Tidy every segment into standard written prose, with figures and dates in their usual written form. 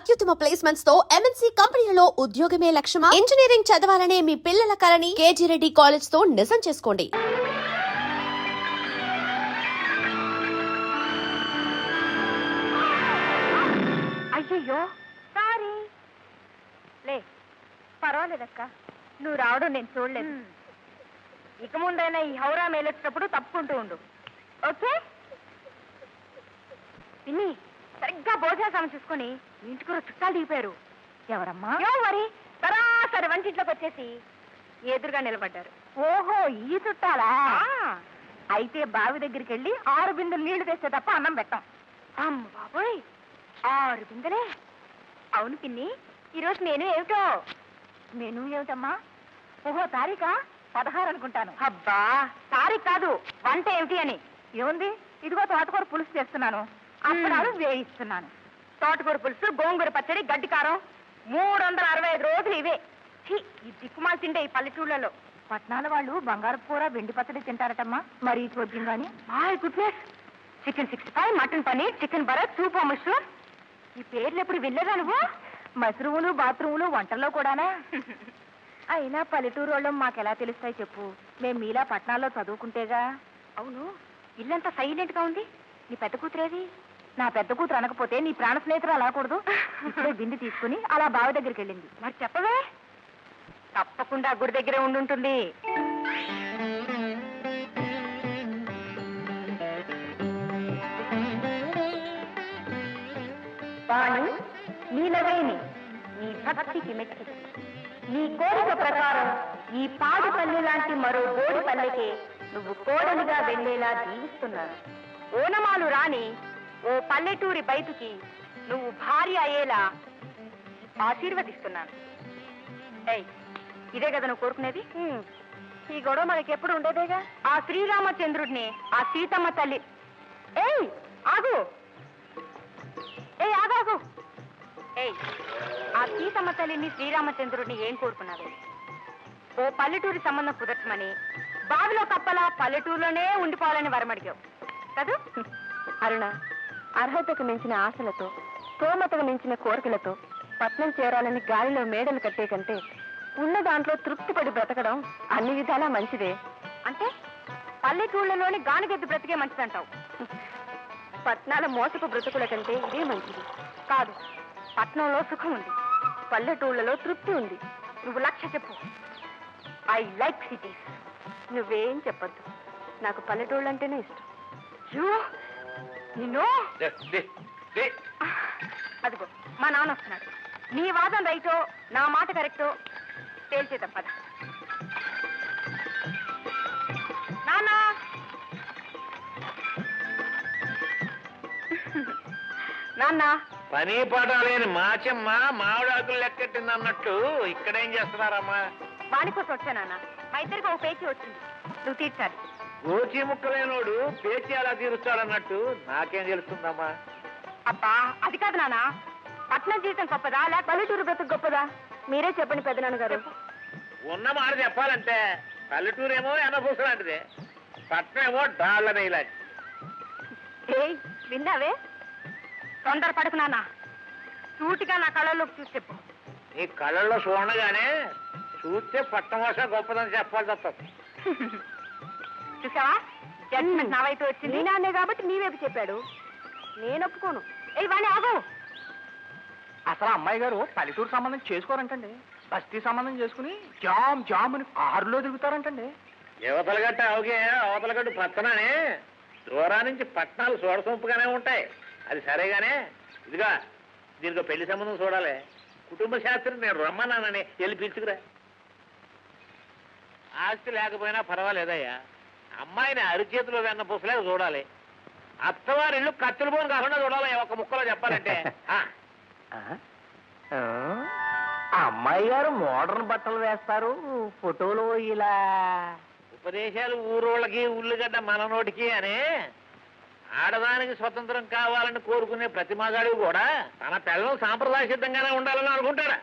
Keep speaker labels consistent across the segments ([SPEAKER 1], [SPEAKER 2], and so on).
[SPEAKER 1] అత్యుత్తమ ప్లేస్మెంట్స్ తో ఎంఎన్సీ కంపెనీలలో ఉద్యోగమే లక్ష్యమా? ఇంజనీరింగ్ చదవాలనే మీ పిల్లల కలని కేజీ రెడ్డి కాలేజ్ తో నిజం చేసుకోండి.
[SPEAKER 2] అయ్యయ్యో సారీ లే, పర్వాలేదక్క, నువ్వు రావడం నేను చూడలేదు. ఇక ముందైనా ఈ హౌరా మేలొచ్చినప్పుడు తప్పుకుంటూ ఉండు, ఓకే? పిన్ని, సరిగ్గా భోజన సమయం చూసుకొని ఇంటికి చుట్టాలు దిగిపోయారు. ఎవరమ్మా? మరి సరాసరి వంటింట్లోకి వచ్చేసి ఎదురుగా నిలబడ్డారు. ఓహో, ఈ చుట్టాలా? అయితే బావి దగ్గరికి వెళ్ళి 6 బిందెలు నీళ్లు తెస్తే తప్ప అన్నం పెట్టాం. అమ్మ బాబోయ్, 6 బిందెలే? అవును పిన్ని, ఈరోజు నేను ఏమిటో. నేను ఏమిటమ్మా? ఓహో, తారీఖా? 16 అనుకుంటాను. అబ్బా, తారీఖు కాదు, వంట ఏమిటి అని. ఏముంది, ఇదిగో తోటకూర పులుసు చేస్తున్నాను, అప్పడాలు వేయిస్తున్నాను. తోటకూర పులుసు, గోంగూర పచ్చడి, గడ్డి కారం, 365 రోజులు ఇవే. ఈ దిక్కుమాలు తిండే ఈ పల్లెటూళ్ళలో. పట్నాల వాళ్ళు బంగారపు కూర, వెండి పచ్చడి తింటారటమ్మా. మరి చూద్దాం కానీ. My goodness, chicken 65, mutton paneer, chicken బరత్, soup mushroom. ఈ పేర్లు ఎప్పుడు వినలేదా నువ్వు? మష్రూములు, బాత్రూములు వంటల్లో కూడానా? అయినా పల్లెటూరు వాళ్ళం మాకెలా తెలుస్తాయి చెప్పు? మేము మీలా పట్నాల్లో చదువుకుంటేగా. అవును, ఇల్లంతా సైలెంట్ గా ఉంది. నీ పెద్ద కూతురేది? నా పెద్ద కూతురు అనకపోతే నీ ప్రాణ స్నేహితులు అలాకూడదు. ఇప్పుడే బింది తీసుకుని అలా బావి దగ్గరికి వెళ్ళింది. మరి చెప్పవే? తప్పకుండా గుడి దగ్గరే ఉండుంటుంది. వాణి, నీలవేణి, నీ భక్తికి మెచ్చి నీ కోరిక ప్రకారం ఈ పాడుపల్లి లాంటి మరో గోడి పల్లెకే నువ్వు కోడలిగా వెళ్లేలా దీవిస్తున్నాను. ఓనమాలు రాని ఓ పల్లెటూరి బయటికి నువ్వు భార్య అయ్యేలా ఆశీర్వదిస్తున్నాను. ఏయ్, ఇదే కదా నువ్వు కోరుకునేది? ఈ గొడవ మనకెప్పుడు ఉండేదేగా. ఆ శ్రీరామచంద్రుడిని ఆ సీతమ్మ తల్లి. ఏయ్ ఆగు, ఏయ్ ఆగాగు. ఏయ్, ఆ సీతమ్మ తల్లిని శ్రీరామచంద్రుడిని ఏం కోరుకున్నావు? ఓ పల్లెటూరి సంబంధం కుదర్చమని, బావిలో కప్పలా పల్లెటూరులోనే ఉండిపోవాలని వరమడిగావు కదూ? అరుణ, అర్హతకు మించిన ఆశలతో, స్తోమతకు మించిన కోరికలతో పట్నం చేరాలని గాలిలో మేడలు కట్టే కంటే ఉన్న దాంట్లో తృప్తిపడి బ్రతకడం అన్ని విధాలా మంచిదే. అంటే పల్లెటూళ్ళలోని గానిగెద్దు బ్రతికే మంచిదంటావు? పట్నాల మోసపు బ్రతుకుల కంటే ఇదే మంచిది. కాదు, పట్నంలో సుఖం ఉంది, పల్లెటూళ్ళలో తృప్తి ఉంది. నువ్వు లక్ష్య చెప్పు. I like cities. నువ్వేం చెప్పద్దు, నాకు పల్లెటూళ్ళు అంటేనే ఇష్టం. నిన్ను అదిగో మా నాన్న వస్తున్నాడు. నీ వాదన రైటో నా మాట కరెక్టో తేల్చే తప్పదు. నాన్న, నాన్న.
[SPEAKER 3] పని పాట లేని మాచమ్మ మామిడాకులు లెక్కెట్టింది అన్నట్టు ఇక్కడేం చేస్తున్నారమ్మా?
[SPEAKER 2] వాడి కోసం వచ్చానన్న. మా ఇద్దరికి ఒక పేచీ వచ్చింది, నువ్వు తీర్చాలి.
[SPEAKER 3] గోచి ముక్కలేనోడు పేచి అలా తీరుస్తాడన్నట్టు నాకేం తెలుస్తుందమ్మా?
[SPEAKER 2] అబ్బా, అది కాదు నాన్న. పట్నం జీవితం గొప్పదా లేక పల్లెటూరు బ్రతుకు గొప్పదా? మీరే చెప్పండి పెద్దనాన్న గారు.
[SPEAKER 3] ఉన్న మాట చెప్పాలంటే పల్లెటూరేమో ఎనభూస లాంటిదే, పట్నం ఏమో డాళ్ల నెయ్యిలాంటి.
[SPEAKER 2] ఏయ్, విన్నావే? తొందర పడుకు నాన్న, సూటిగా నా కళ్ళలోకి చూసి చెప్పు.
[SPEAKER 3] నీ కళ్ళల్లో చూడగానే చూస్తే పట్నం భాష గొప్పదని చెప్పాల్సి వస్తుంది.
[SPEAKER 2] చూసావా, జడ్జిమెంట్ నా వైపు వచ్చింది. నాన్నే కాబట్టి నీ వైపు చెప్పాడు, నేను ఒప్పుకోను. ఏ వాణి ఆగు.
[SPEAKER 4] అసలు అమ్మాయి గారు పల్లెటూరు సంబంధం చేసుకోరంటండి. బస్తీ సంబంధం చేసుకుని జామ్ జామ్ అని కారులో తిరుగుతారంటండి.
[SPEAKER 3] యువతల గట్ట అవగే, అవతల గట్టు పచ్చనని దూరా నుంచి పట్నాలు చూడసొంపుగానే ఉంటాయి. అది సరేగానే, ఇదిగా దీనికి పెళ్లి సంబంధం చూడాలి. కుటుంబ శాస్త్రం నేను రమ్మన్నానని వెళ్ళి పిలుచుకురా. ఆస్తి లేకపోయినా పర్వాలేదయ్యా, అమ్మాయిని అరిచేతిలో వెన్న పుసలే చూడాలి. అత్తవారి ఇల్లు కత్తులు పోను కాకుండా చూడాలి. ఒక ముక్కలో చెప్పాలంటే
[SPEAKER 4] అమ్మాయి గారు మోడర్న్ బట్టలు వేస్తారు, ఫోటోలు ఇలా
[SPEAKER 3] ఉపదేశాలు ఊరోళ్ళకి ఉల్లిగడ్డ మన నోటికి అని. ఆడదానికి స్వతంత్రం కావాలని కోరుకునే ప్రతి మగాడు కూడా తన పిల్లలు సాంప్రదాయ సిద్ధంగానే ఉండాలని అనుకుంటాడా?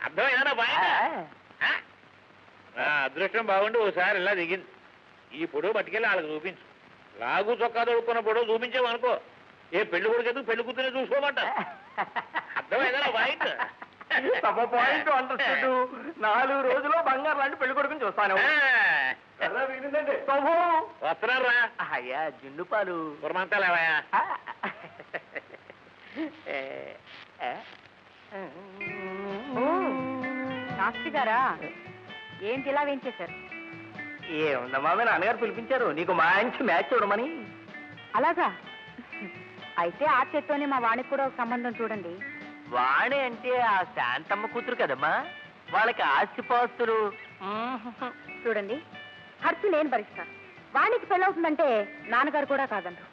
[SPEAKER 3] అర్థమైనా బాయ్? అదృష్టం బాగుండి ఓసారి ఇలా దిగింది. ఈ పొడవు పట్టుకెళ్ళి వాళ్ళకి చూపించు. లాగు చొక్కా దొడుకున్న పొడవు చూపించావు అనుకో, ఏ పెళ్లి కొడుకు పెళ్లి కూతురే చూసుకోమంట. వైట్
[SPEAKER 4] సమ పాయింట్ అంటారు 4 రోజుల్లో బంగారు లాంటి పెళ్లి కొడుకుని చూస్తాను.
[SPEAKER 3] వస్తున్నారా
[SPEAKER 4] అయ్యా జున్ను పాలు
[SPEAKER 3] గురమంతా లేవయా
[SPEAKER 2] శాస్త్రి గారా ఏంటి ఇలా వేయించేశారు?
[SPEAKER 4] ఏముందమ్మా మీ నాన్నగారు పిలిపించారు నీకు మంచి మ్యాచ్ చూడమని.
[SPEAKER 2] అలాగా? అయితే ఆ చేత్తోనే మా వాడికి కూడా ఒక సంబంధం చూడండి.
[SPEAKER 4] వాణి అంటే ఆ శాంతమ్మ కూతురు కదమ్మా, వాళ్ళకి ఆస్తిపాస్తులు.
[SPEAKER 2] చూడండి, ఖర్చు నేను భరిస్తాను. వానికి పెళ్ళవుతుందంటే నాన్నగారు కూడా కాదంటారు.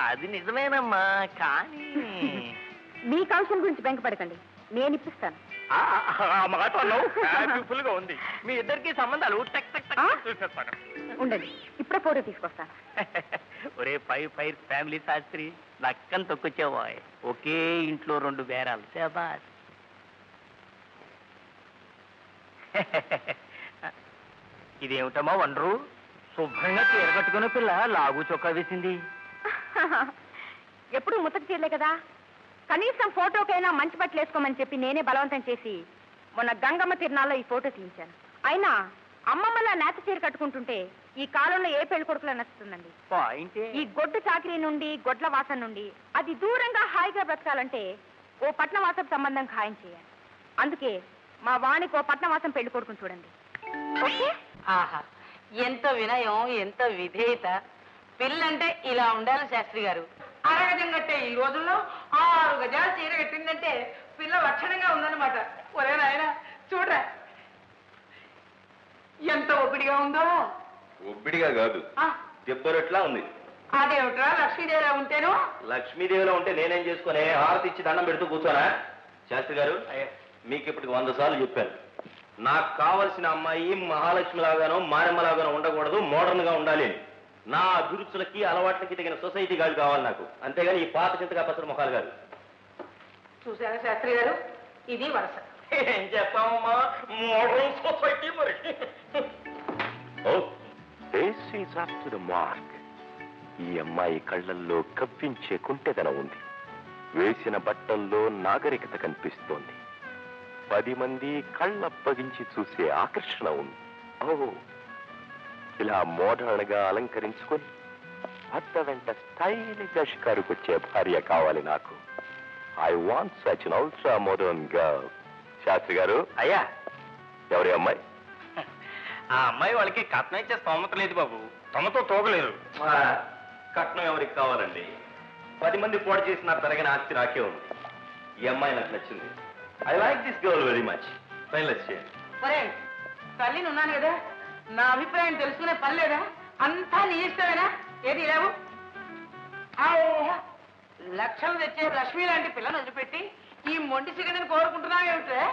[SPEAKER 4] అది నిజమేనమ్మా, కానీ
[SPEAKER 2] మీ కౌశం గురించి బెంకపడకండి, నేను ఇప్పిస్తాను.
[SPEAKER 4] ఆ మాట అన్నావు, హ్యాపీఫుల్ గా ఉంది. మీ ఇద్దరికి సంబంధాలు టక్ టక్ టక్ చూసేస్తాను.
[SPEAKER 2] ఉండండి, ఇప్పుడే ఫోటో తీసుకొస్తాను.
[SPEAKER 4] ఒరే ఫైర్ ఫ్యామిలీ శాస్త్రి, లక్కని తొక్కొచ్చావా? ఒకే ఇంట్లో 2 బేరాలు. శాబాష్. ఇదేమిటమ్మా వండరు, శుభ్రంగా చీర కట్టుకున్న పిల్ల లాగు చొక్కా వేసింది.
[SPEAKER 2] ఎప్పుడు ముతక చీరలే కదా, కనీసం ఫోటోకైనా మంచి బట్టలు వేసుకోమని చెప్పి నేనే బలవంతం చేసి మొన్న గంగమ్మ తిరునాళ్ళలో ఈ ఫోటో తీయించాను. అయినా అమ్మమ్మలా నేత చీర కట్టుకుంటుంటే ఈ కాలంలో ఏ పెళ్లి కొడుకులా నచ్చుతుందండి?
[SPEAKER 4] పాయింటే
[SPEAKER 2] ఈ గొడ్డు చాకరీ నుండి, గొడ్ల వాసన నుండి అది దూరంగా హాయిగా బ్రతకాలంటే ఓ పట్నవాసం సంబంధం ఖాయం చేయాలి. అందుకే మా వాణికి ఓ పట్నవాసం పెళ్లి కొడుకుని చూడండి. ఓకే?
[SPEAKER 5] ఆహా, ఎంత వినయం, ఎంత విధేయత. పిల్లంటే ఇలా ఉండాలి శాస్త్రి గారు. అరగజం కట్టే ఈ రోజుల్లో 6 గజాలు చీర కట్టిందంటే పిల్ల లక్షణంగా ఉందన్నమాట. ఒరే నాయన చూడరా ఎంత ఒప్పిడిగా ఉందో.
[SPEAKER 6] ఒబ్బిడిగా కాదు,
[SPEAKER 5] ఆ,
[SPEAKER 6] దెబ్బరట్లా ఉంది.
[SPEAKER 5] అదేమిట్రా లక్ష్మీదేవిలా ఉంటేను.
[SPEAKER 6] లక్ష్మీదేవిలో ఉంటే నేనేం చేసుకుని హారతి ఇచ్చి దండం పెడుతూ కూర్చోనా? శాస్త్రి గారు, మీకు ఇప్పటికి 100 సార్లు చెప్పాను, నాకు కావలసిన అమ్మాయి మహాలక్ష్మి లాగానో మారమ్మ లాగానో ఉండకూడదు, మోడర్న్ గా ఉండాలి. నా అభిరుచులకి అలవాట్లకి తగిన సొసైటీ గారు కావాలి నాకు, అంతేగాని ఈ పాత చింతగా పసరు మొహాలు గారు.
[SPEAKER 5] చూసారా శాస్త్రి గారు, ఇది వరస.
[SPEAKER 6] ఏం చేస్తామమ్మా, మోడర్న్ సొసైటీ మరి.
[SPEAKER 7] This is up to the mark. ఈ అమ్మాయి కళ్ళల్లో కవ్వించే కుంటెదనం ఉంది, వేసిన బట్టల్లో నాగరికత కనిపిస్తోంది, 10 మంది కళ్ళప్పగించి చూసే ఆకర్షణ ఉంది. ఓ, ఇలా మోడర్న్ గా అలంకరించుకొని అత్త వెంట స్టైల్గా షికారుకొచ్చే భార్య కావాలి నాకు. I want such an ultra modern girl. Shastri గారు,
[SPEAKER 6] అయ్యా,
[SPEAKER 7] ఎవరి అమ్మాయి?
[SPEAKER 6] ఆ అమ్మాయి వాళ్ళకి కట్నం ఇచ్చే స్తోమత లేదు బాబు, తమతో తోగలేరు. కట్నం ఎవరికి కావాలండి? 10 మంది పోటీ చేసిన తరగిన ఆస్తి నాకే ఉంది. ఈ అమ్మాయి నాకు నచ్చింది. I like this girl very much. Finalize చేయండి.
[SPEAKER 5] ఒరే తల్లిని ఉన్నాను కదా, నా అభిప్రాయం తెలుసుకునే పని లేదా? అంతా నీ ఇష్టమేనా? ఏది లేవు. లక్షలు తెచ్చే లక్ష్మి లాంటి పిల్లని వదిలిపెట్టి ఈ మొండి సిగండిని కోరుకుంటున్నావేమిట్రే?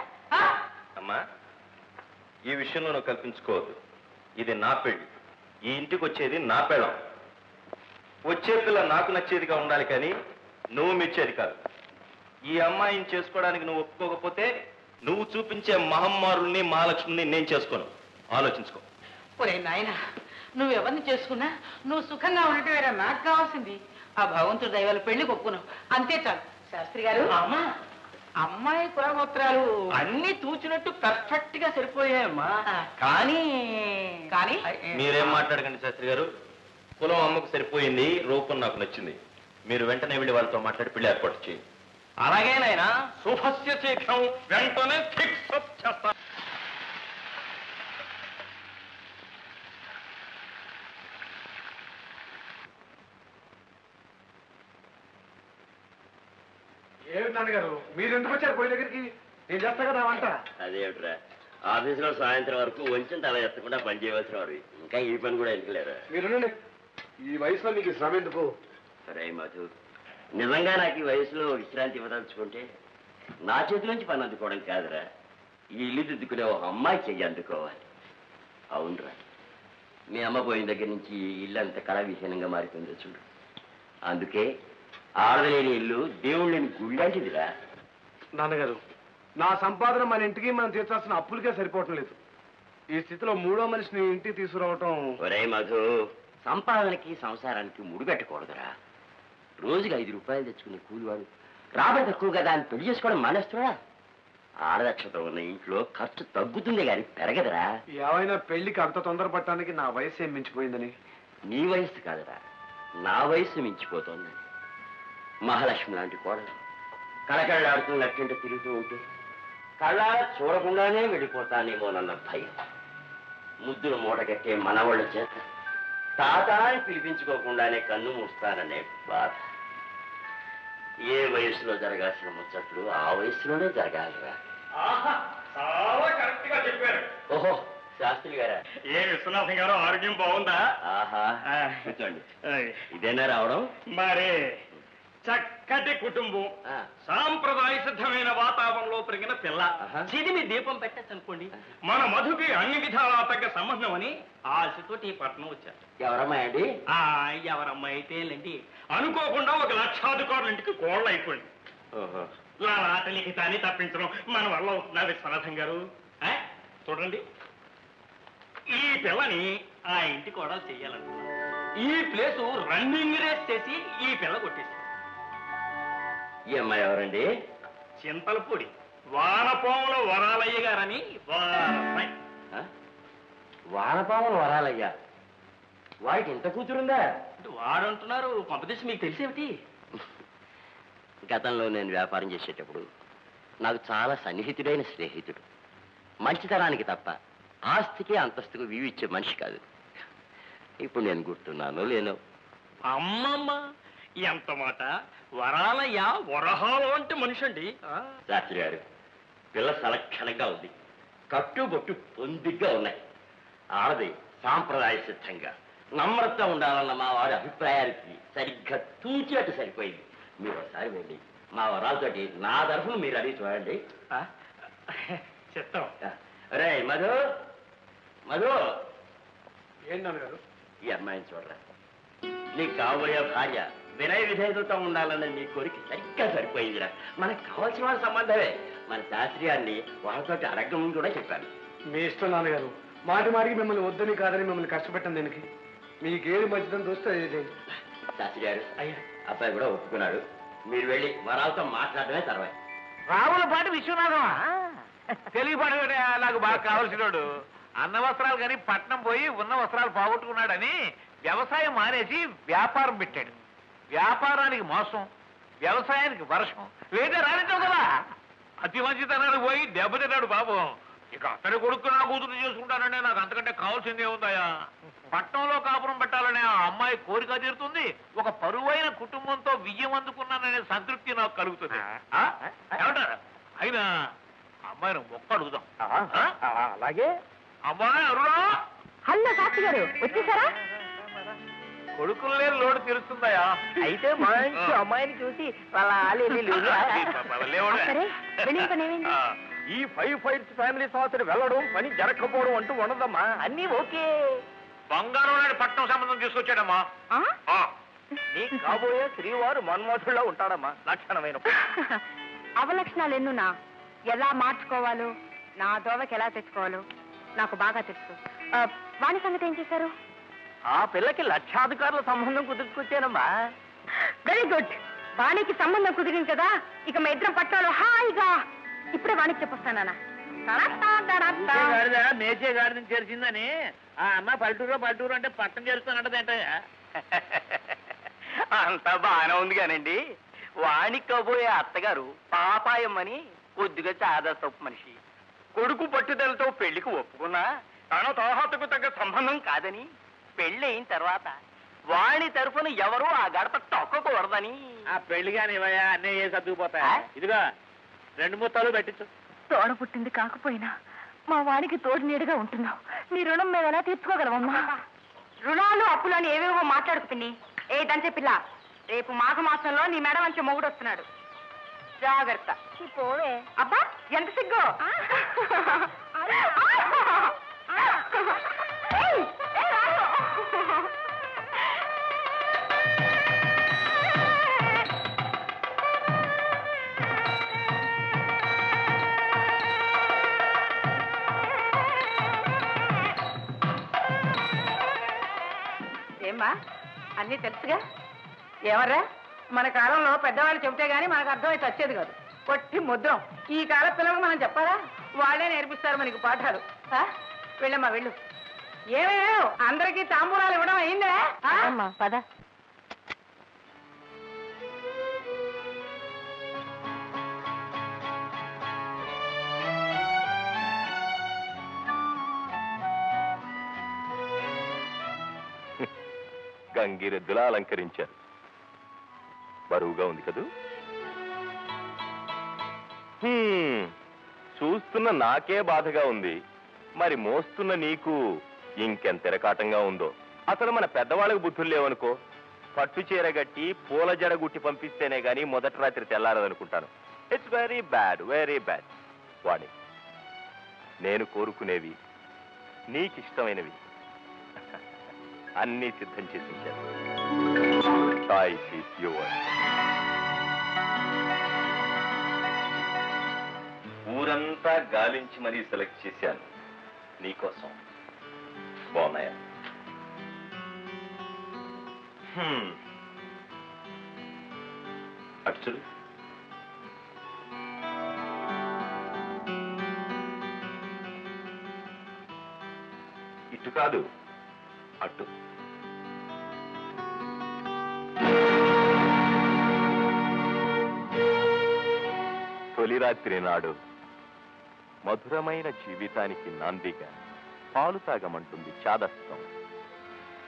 [SPEAKER 6] అమ్మా, ఈ విషయంలో నువ్వు కల్పించుకోవద్దు. ఇది నా పెళ్లి, ఈ ఇంటికి వచ్చేది నా పెళ్ళం. వచ్చే పిల్ల నాకు నచ్చేదిగా ఉండాలి కానీ నువ్వు మెచ్చేది కాదు. ఈ అమ్మాయిని చేసుకోవడానికి నువ్వు ఒప్పుకోకపోతే నువ్వు చూపించే మహమ్మారుల్ని మహాలక్ష్మిని నేను చేసుకోను. ఆలోచించుకో.
[SPEAKER 5] ఒరే నాయన, నువ్వెవరిని చేసుకున్నా నువ్వు సుఖంగా ఉండటమేరా నాకు కావాల్సింది. ఆ భగవంతుడి దైవాల పెళ్లి కొప్పుకున్నావు, అంతే చాలు. శాస్త్రి గారు, అమ్మా, అమ్మాయి కులగోత్రాలు
[SPEAKER 4] అన్ని తూచినట్టు పర్ఫెక్ట్ గా సరిపోయాయమ్మా.
[SPEAKER 5] కానీ కానీ
[SPEAKER 6] మీరేం మాట్లాడకండి శాస్త్రి గారు. కులం అమ్మకు సరిపోయింది, రూపం నాకు నచ్చింది. మీరు వెంటనే వెళ్ళి వాళ్ళతో మాట్లాడి పెళ్లి ఏర్పాటు చేయండి.
[SPEAKER 4] అలాగేనైనా శుభస్య శీఘ్రం, వెంటనే ఫిక్స్ అప్ చేస్తా.
[SPEAKER 8] ఏమిటి నాన్నగారు, మీరు ఎందుకు వచ్చారు పోయి దగ్గరికి? నేను చేస్తా కదా వంట.
[SPEAKER 9] అదేమిట్రా, ఆఫీసులో సాయంత్రం వరకు వంచిన తల ఎత్తకుండా పని చేయవలసిన వారు ఇంకా ఈ పని కూడా ఎందుకు లేరా?
[SPEAKER 8] మీరునండి, ఈ వయసులో మీకు శ్రమ ఎందుకు?
[SPEAKER 9] సరే మధు, నిజంగా నాకు ఈ వయసులో విశ్రాంతి ఇవ్వదలుచుకుంటే నా చేతి నుంచి పని అందుకోవడం కాదురా, ఈ ఇల్లు దిద్దుకునే ఒక అమ్మాయి చెయ్యి అందుకోవాలి. అవునరా, మీ అమ్మ పోయిన దగ్గర నుంచి ఈ ఇల్లు అంత కళ విహీనంగా మారిపోయిందో చూడు. అందుకే ఆడలేని ఇల్లు దేవుళ్ళని గుళ్ళంటిదిరా.
[SPEAKER 8] నాన్నగారు, నా సంపాదన మన ఇంటికి మనం తీర్చాల్సిన అప్పులకే సరిపోవటం లేదు. ఈ స్థితిలో 3వ మనిషిని ఇంటికి తీసుకురావటం.
[SPEAKER 9] ఒరే మధు, సంపాదనకి సంసారానికి ముడిపెట్టకూడదురా. రోజుకి 5 రూపాయలు తెచ్చుకునే కూలివాడు రాబడి తక్కువ కదా అని పెళ్లి చేసుకోవడం మానేస్తున్నా. ఆడదక్షత ఉన్న ఇంట్లో ఖర్చు తగ్గుతుంది కానీ పెరగదురా.
[SPEAKER 8] ఏమైనా పెళ్లికి అంత తొందరపడటానికి నా వయసు ఏం మించిపోయిందని.
[SPEAKER 9] నీ వయసు కాదురా, నా వయసు మించిపోతోందని. మహాలక్ష్మి లాంటి కోడలు కళకళలాడుతున్న నట్టింట తిరుగుతూ ఉంటే కళ్ళారా చూడకుండానే వెళ్ళిపోతానేమోనన్న భయం. ముద్దులు మూటగట్టే మనవాళ్ళ చేత తాత అని పిలిపించుకోకుండానే కన్ను మూస్తాననే బాధ. ఏ వయసులో జరగాల్సిన ముచ్చట్లు ఆ వయసులోనే జరగాలిరా.
[SPEAKER 6] చాలా కరెక్ట్ గా చెప్పారు.
[SPEAKER 9] ఓహో, శాస్త్రి గారా?
[SPEAKER 6] ఏ విశ్వనాథం గారు, ఆరోగ్యం బాగుందా?
[SPEAKER 9] ఆహా, కూర్చోండి. ఇదేనా రావడం?
[SPEAKER 6] మరే చక్కటి కుటుంబం, సాంప్రదాయ సిద్ధమైన వాతావరణంలో పెరిగిన పిల్ల. చిదిమి దీపం పెట్టచ్చు అనుకోండి. మన మధుకి అన్ని విధాలా తగ్గ సంబంధం అని ఆశతోటి పట్టణం వచ్చారు.
[SPEAKER 9] ఎవరమ్మాయి అండి?
[SPEAKER 6] ఎవరమ్మాయి అయితేనండి, అనుకోకుండా ఒక లక్షాధికారుల ఇంటికి కోళ్ళు అయిపోయింది. లాటలికి తాని తప్పించడం మన వల్ల అవుతుందా విశ్వనాథం గారు? చూడండి, ఈ పిల్లని ఆ ఇంటి కోడలు చెయ్యాలనుకున్నాను. ఈ ప్లేసు రన్నింగ్ రేస్ చేసి ఈ పిల్ల కొట్టేసి.
[SPEAKER 9] ఈ అమ్మాయి ఎవరండి?
[SPEAKER 6] చింతలపూడి వానపాముల వరాలయ్య గారని వారమ్మాయి.
[SPEAKER 9] వానపాములు వరాలయ్యా? వాడికి ఇంత కూతురుందా?
[SPEAKER 6] వాడంటున్నారు. కొంపదీసి మీకు తెలిసేమిటి?
[SPEAKER 9] గతంలో నేను వ్యాపారం చేసేటప్పుడు నాకు చాలా సన్నిహితుడైన స్నేహితుడు. మంచితనానికి తప్ప ఆస్తికి అంతస్తుకు వివిచ్చే మనిషి కాదు. ఇప్పుడు నేను గుర్తున్నాను లేను.
[SPEAKER 6] అమ్మమ్మ, ఎంత మాట! వరాలయ్య వరహాలు అంటే మనిషి అండి.
[SPEAKER 9] శాస్త్రి గారు, పిల్ల సలక్షణంగా ఉంది. కట్టుబొట్టు పొందిగ్గా ఉన్నాయి. ఆడది సాంప్రదాయ సిద్ధంగా నమ్రత ఉండాలన్న మా వారి అభిప్రాయానికి సరిగ్గా తూచేట్టు సరిపోయింది. మీరు ఒకసారి వెళ్ళి మా వరాలతోటి నా తరఫున మీరు అడిగి చూడండి.
[SPEAKER 6] చెప్తాం.
[SPEAKER 9] రే మధు, మధు,
[SPEAKER 8] ఏంటన్నారు?
[SPEAKER 9] ఈ అమ్మాయిని చూడరా. నీకు కాబోయే భార్య వినయ విధేయతతో ఉండాలన్న నీ కోరిక సరిగ్గా సరిపోయిందిరా. మనకు కావాల్సిన వాళ్ళ సంబంధమే. మన శాస్త్రి గారిని వాళ్ళతోటి అడగమని కూడా చెప్పాను.
[SPEAKER 8] మీ ఇష్టం నాన్నగారు. మాటి మాటికి మిమ్మల్ని వద్దని కాదని మిమ్మల్ని కష్టపెట్టాను. దీనికి మీకేది మంచిదని చూస్తే
[SPEAKER 9] శాస్త్రి గారు, అబ్బాయి కూడా ఒప్పుకున్నాడు. మీరు వెళ్ళి వరాలతో మాట్లాడమే తర్వాత.
[SPEAKER 3] రావుల పాటి విశ్వనాథమా? తెలియపాడు నాకు బాగా కావలసినాడు. అన్న వస్త్రాలు కానీ పట్నం పోయి ఉన్న వస్త్రాలు పోగొట్టుకున్నాడని వ్యవసాయం మానేసి వ్యాపారం పెట్టాడు. వ్యాపారానికి మోసం, వ్యవసాయానికి వర్షం, వేరే రానిద్దాం కదా. అతి మంచితనానికి పోయి దెబ్బతిన్నాడు పాపం. ఇక అతని కొడుకు నా కూతురు చేసుకుంటానంటే నాకు అంతకంటే కావాల్సిందే ఉందాయా? పట్నంలో కాపురం పెట్టాలనే ఆ అమ్మాయి కోరిక తీరుతుంది. ఒక పరువైన కుటుంబంతో విజయం అందుకున్నాననే సంతృప్తి నాకు కలుగుతుంది. ఏమంటారు? అయినా అమ్మాయిని ఒక్క అడుగుదాం.
[SPEAKER 4] అలాగే.
[SPEAKER 3] అమ్మాయి అరుణా,
[SPEAKER 2] హలో శాస్త్రి గారు, వచ్చేసారా?
[SPEAKER 3] కొడుకులు లేని లోటు తీరుస్తుందయా?
[SPEAKER 4] అయితే మంచి అమ్మాయిని చూసి వాళ్ళ
[SPEAKER 2] సరే, వెళ్ళిన పని ఏమైంది?
[SPEAKER 4] ఈ 5 ఫైర్స్ ఫ్యామిలీ సంవత్సరం వెళ్ళడం పని జరగకపోవడం అంటూ ఉండదమ్మా. అన్నీ ఓకే.
[SPEAKER 3] బంగారం నాడు పట్నం సంబంధం తీసుకొచ్చాడమ్మా.
[SPEAKER 4] నీ కాబోయే శ్రీవారు మన్మోహుల్లో ఉంటాడమ్మా. లక్షణమైన
[SPEAKER 2] అవలక్షణాలు ఎన్నున్నా ఎలా మార్చుకోవాలో, నా దోవకి ఎలా తెచ్చుకోవాలో నాకు బాగా తెలుసు. వాణి సంగతి ఏం చేశారు?
[SPEAKER 4] ఆ పిల్లకి లక్షాధికారుల సంబంధం కుదుర్చుకొచ్చానమ్మా.
[SPEAKER 2] Very good. వాణికి సంబంధం కుదిరింది కదా, ఇక మా ఇద్దరం పట్టాలో హాయిగా. ఇప్పుడే వాణికి చెప్పొస్తానా?
[SPEAKER 3] మేచే గాడిని చేర్చిందని ఆ అమ్మ పల్లెటూరు అంటే పట్టం చేరుస్తానంటదేంటయ్యా?
[SPEAKER 4] అంతా బాగానే ఉంది కానండి. వాణికి కాబోయే అత్తగారు పాపాయమ్మని కొద్దిగా చాదా తప్పు మనిషి. కొడుకు పట్టుదలతో పెళ్లికి ఒప్పుకున్నా తన తోహతకు తగ్గ సంబంధం కాదని, పెళ్లి అయిన తర్వాత వాణి తరఫున ఎవరూ ఆ గడప తొక్కకూడదని.
[SPEAKER 3] ఆ పెళ్లి కాని ఇవయా అన్నీ ఏ సర్దుకుపోతాయా? ఇదిగో 2 ముత్తాలు పెట్టించు.
[SPEAKER 2] తోడ పుట్టింది కాకపోయినా మా వాడికి తోడు నీడుగా ఉంటున్నావు. నీ రుణం మేము ఎలా తీర్చుకోగలమమ్మా? రుణాలు అప్పులని ఏవేవో మాట్లాడుకు పిన్ని. ఏ దంచే పిల్ల, రేపు మాఘమాసంలో నీ మెడ వంచే మొగుడు వస్తున్నాడు. జాగ్రత్త. పోవే. అబ్బా, ఎంత సిగ్గు! ఏమ్మా, అన్నీ తెలుసుగా? ఏమర్రా,
[SPEAKER 5] మన కాలంలో పెద్దవాళ్ళు చెబితే గానీ మనకు అర్థమై వచ్చేది కాదు. కొట్టి ముద్రం. ఈ కాల పిల్లలకు మనం చెప్పాలా? వాళ్ళే నేర్పిస్తారు మనకి పాఠాలు. వెళ్ళమ్మా వెళ్ళు. ఏమేమో అందరికీ తాంబూలాలు ఇవ్వడం అయిందా?
[SPEAKER 2] పద.
[SPEAKER 7] గంగిరెద్దులా అలంకరించారు. బరువుగా ఉంది కదూ? చూస్తున్న నాకే బాధగా ఉంది, మరి మోస్తున్న నీకు ఇంకెంత ఎరకాటంగా ఉందో. అసలు మన పెద్దవాళ్ళకి బుద్ధులు లేవనుకో, పట్టు చీర గట్టి పూల జడ గుట్టి పంపిస్తేనే గాని మొదటి రాత్రి తెల్లారదనుకుంటాను. It's very bad, very bad. Vani, నేను కోరుకునేవి, నీకిష్టమైనవి అన్నీ సిద్ధం చేసి ఉంచాను. Choice is yours. ఊరంతా గాలించి మరీ సెలెక్ట్ చేశాను నీకోసం. బాగున్నాయా? అటు చూడు. ఇటు కాదు, అటు. తొలి రాత్రి నాడు మధురమైన జీవితానికి నాందిగా పాలు తాగమంటుంది చాదస్తం.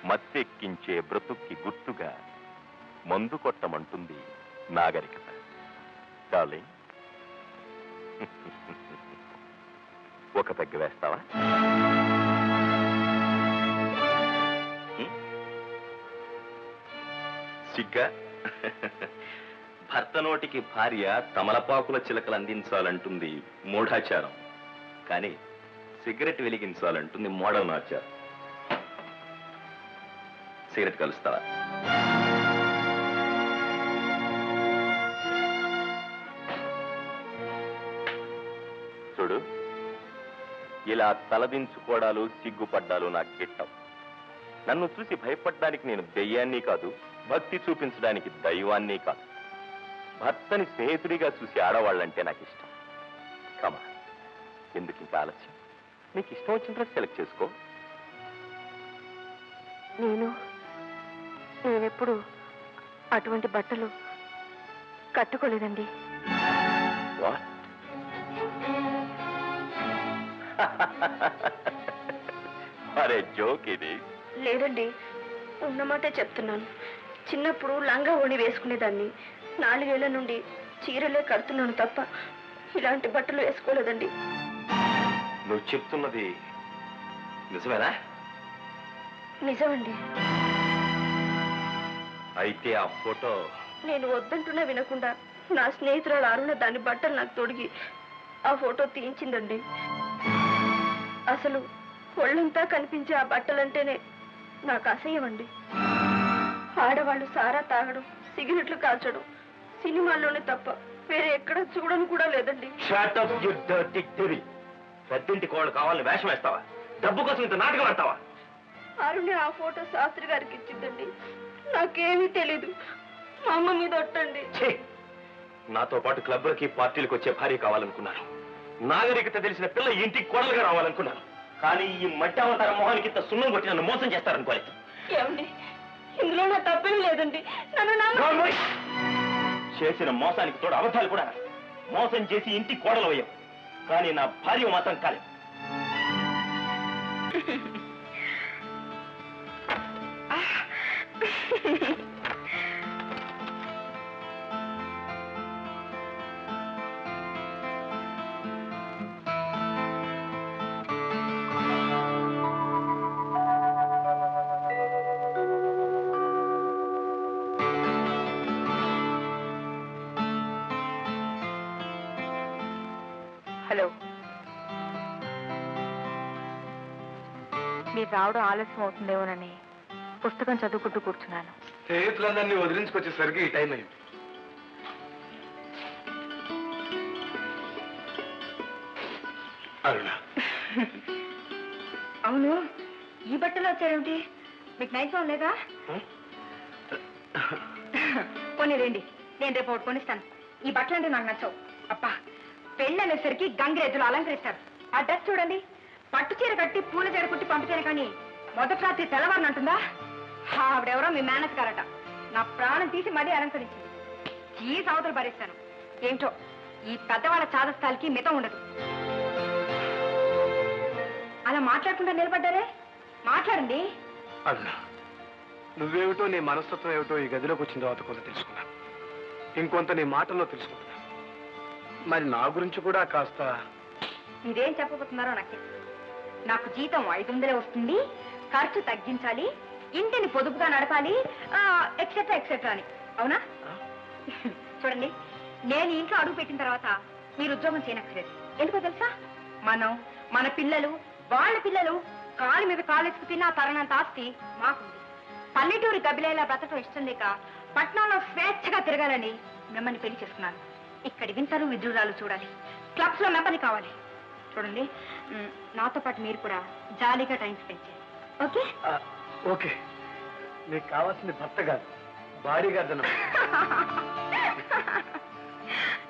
[SPEAKER 7] మత్తెక్కించే బ్రతుక్కి గుర్తుగా మందు కొట్టమంటుంది నాగరికత. డార్లింగ్, ఒక పెగ్గ వేస్తావా? సిగ్గా? భర్త నోటికి భార్య తమలపాకుల చిలకలు అందించాలంటుంది మూఢాచారం, కానీ సిగరెట్ వెలిగించాలంటుంది మోడర్న్ ఆచారం. సిగరెట్ కలుస్తావా? చూడు, ఇలా తలదించుకోవడాలు సిగ్గుపడ్డాలు నాకు గిట్టం. నన్ను చూసి భయపడ్డానికి నేను దెయ్యాన్ని కాదు, భక్తి చూపించడానికి దైవాన్ని కాదు. భర్తని స్నేహితుడిగా చూసి ఆడవాళ్ళంటే నాకు ఇష్టం. కమా, ఎందుకు ఇంకా ఆలస్యం? నీకు ఇష్టం వచ్చిన డ్రెస్ సెలెక్ట్ చేసుకో.
[SPEAKER 2] నేనెప్పుడు అటువంటి బట్టలు కట్టుకోలేదండి.
[SPEAKER 7] What? అరే జోక్ ఇది.
[SPEAKER 2] లేదండి, ఉన్నమాటే చెప్తున్నాను. చిన్నప్పుడు లంగా ఓణి వేసుకునేదాన్ని. 4 ఏళ్ల నుండి చీరలే కడుతున్నాను తప్ప ఇలాంటి బట్టలు వేసుకోలేదండి.
[SPEAKER 7] నువ్వు చెప్తున్నది నిజమేనా?
[SPEAKER 2] నిజమండి.
[SPEAKER 7] అయితే ఆ ఫోటో
[SPEAKER 2] నేను వద్దంటున్నా వినకుండా నా స్నేహితురాలు అరుణ దాని బట్టలు నాకు తొడిగి ఆ ఫోటో తీయించిందండి. అసలు ఒళ్ళంతా కనిపించే ఆ బట్టలంటేనే నాకు అసహ్యం అండి. ఆడవాళ్ళు సారా తాగడం, సిగరెట్లు కాల్చడం సినిమాల్లోనే తప్ప వేరే ఎక్కడ చూడను కూడా లేదండి.
[SPEAKER 7] పెద్దింటి కోళ్ళు కావాలని వేషం వేస్తావా? డబ్బు కోసం ఇంత నాటకం ఆడతావా?
[SPEAKER 2] అరుణ్ ఆ ఫోటో శాస్త్రి గారికి ఇచ్చిందండి. నాకేమీ తెలీదు. మా అమ్మ మీద ఒట్టండి.
[SPEAKER 7] నాతో పాటు క్లబ్లకి పార్టీలకు వచ్చే భార్య కావాలనుకున్నాను. నాగరికత తెలిసిన పిల్ల ఇంటికి కోడలుగా రావాలనుకున్నాను. కానీ ఈ మట్టి అవతార మొహానికి ఇంత సున్నం కొట్టి నన్ను మోసం చేస్తారనుకోలేదు.
[SPEAKER 2] ఏమండి, ఇందులో నా తప్పేం లేదండి. నన్ను
[SPEAKER 7] చేసిన మోసానికి తోడు అబద్ధాలు కూడా. మోసం చేసి ఇంటికి కోడలు అయ్యావు, కానీ నా భార్య మాత్రం కాలేదు.
[SPEAKER 2] హలో, మీరు రావడం ఆలస్యం అవుతుందేమోనని పుస్తకం చదువుకుంటూ కూర్చున్నాను.
[SPEAKER 8] స్నేహితులందరినీ వదిలించుకొచ్చేసరికి ఈ టైం అయింది. అరుణ,
[SPEAKER 2] అవును, ఈ బట్టలు వచ్చారేమిటి? మీకు నైట్ లేదా? పోనీ రండి, నేను రేపు ఒకటి కొనిస్తాను. ఈ బట్టలు అంటే నాకు నచ్చవు. అబ్బా, పెళ్ళి అనేసరికి గంగిరెద్దులు అలంకరిస్తారు. ఆ డ్రెస్ చూడండి, పట్టు చీర కట్టి పూల చీర కుట్టి పంపితేనే కానీ మొదటి రాత్రి తెల్లవారిని అంటుందా? ఆవిడెవరో మీ మేనస్ గారట, నా ప్రాణం తీసి మరీ అలంకరించింది. ఈ సవతలు భరిస్తాను. ఏంటో ఈ పెద్దవాళ్ళ చాదస్తాలకి మితం ఉండదు. అలా మాట్లాడకుండా నిలబడ్డారే, మాట్లాడండి.
[SPEAKER 8] అన్నా, నువ్వేమిటో నీ మనస్తత్వం ఏమిటో ఈ గదిలోకి వచ్చిన తర్వాత కొంత తెలుసుకున్నా, ఇంకొంత నీ మాటల్లో తెలుసుకున్నా. మరి నా గురించి కూడా కాస్త
[SPEAKER 2] మీరేం చెప్పబోతున్నారో నాకు తెలుసు. నాకు జీతం 500 వస్తుంది, ఖర్చు తగ్గించాలి, ఇంటిని పొదుపుగా నడపాలి, ఎక్సెట్రా ఎక్సెట్రా అని. అవునా? చూడండి, నేను ఇంట్లో అడుగు పెట్టిన తర్వాత మీరు ఉద్యోగం చేయనక్కర్లేదు. ఎందుకో తెలుసా? మనం, మన పిల్లలు, వాళ్ళ పిల్లలు కాలు మీద కాలేసుకు తిన్న తరణంత ఆస్తి మాకుంది. పల్లెటూరు గబ్బిలేలా బ్రతకడం ఇష్టం లేక పట్నంలో స్వేచ్ఛగా తిరగాలని మిమ్మల్ని పెళ్లి చేసుకున్నాను. ఇక్కడి వింతలు విద్రురాలు చూడాలి, క్లబ్స్ లో మెంబర్ని కావాలి. చూడండి, నాతో పాటు మీరు కూడా జాలీగా టైం స్పెండ్ చేయాలి. ఓకే?
[SPEAKER 8] ఓకే. నీకు కావాల్సింది భర్త కాదు, భారీ గార్డెన్.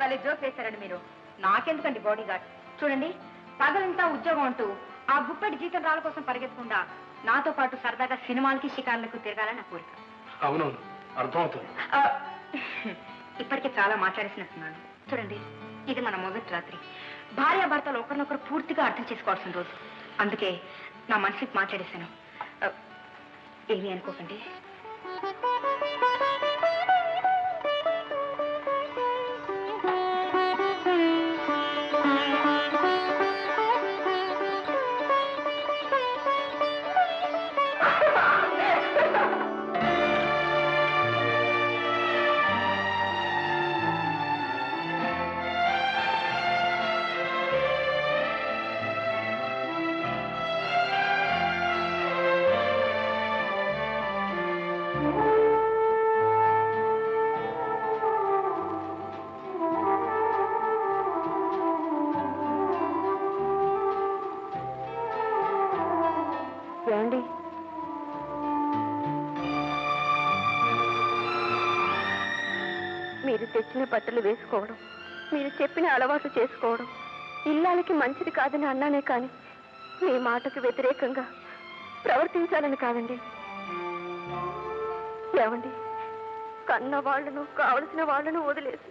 [SPEAKER 2] వాళ్ళ జోక్ వేశారండి మీరు. నాకెందుకండి బాడీ గార్డ్? చూడండి, పగలంతా ఉద్యోగం అంటూ ఆ గుప్పటి జీతం రాళ్ళ కోసం పరిగెత్తకుండా నాతో పాటు సరదాగా సినిమాలకి షికార్లకు తిరగాలని నా కోరిక.
[SPEAKER 8] అవునవును, అర్థమవుతుంది.
[SPEAKER 2] ఇప్పటికే చాలా మాట్లాడేసినట్టున్నాను. చూడండి, ఇది మన మొదటి రాత్రి. భార్యాభర్తలు ఒకరినొకరు పూర్తిగా అర్థం చేసుకోవాల్సిన రోజు. అందుకే నా మనసుకి మాట్లాడేశాను. ఏమీ అనుకోకండి. ఏమండి, మీరు తెచ్చిన బట్టలు వేసుకోవడం, మీరు చెప్పిన అలవాటు చేసుకోవడం ఇల్లాలకి మంచిది కాదని అన్నానే కానీ మీ మాటకు వ్యతిరేకంగా ప్రవర్తించాలని కాదండి. ఏమండి, కన్న వాళ్లను, కావలసిన వాళ్లను వదిలేసి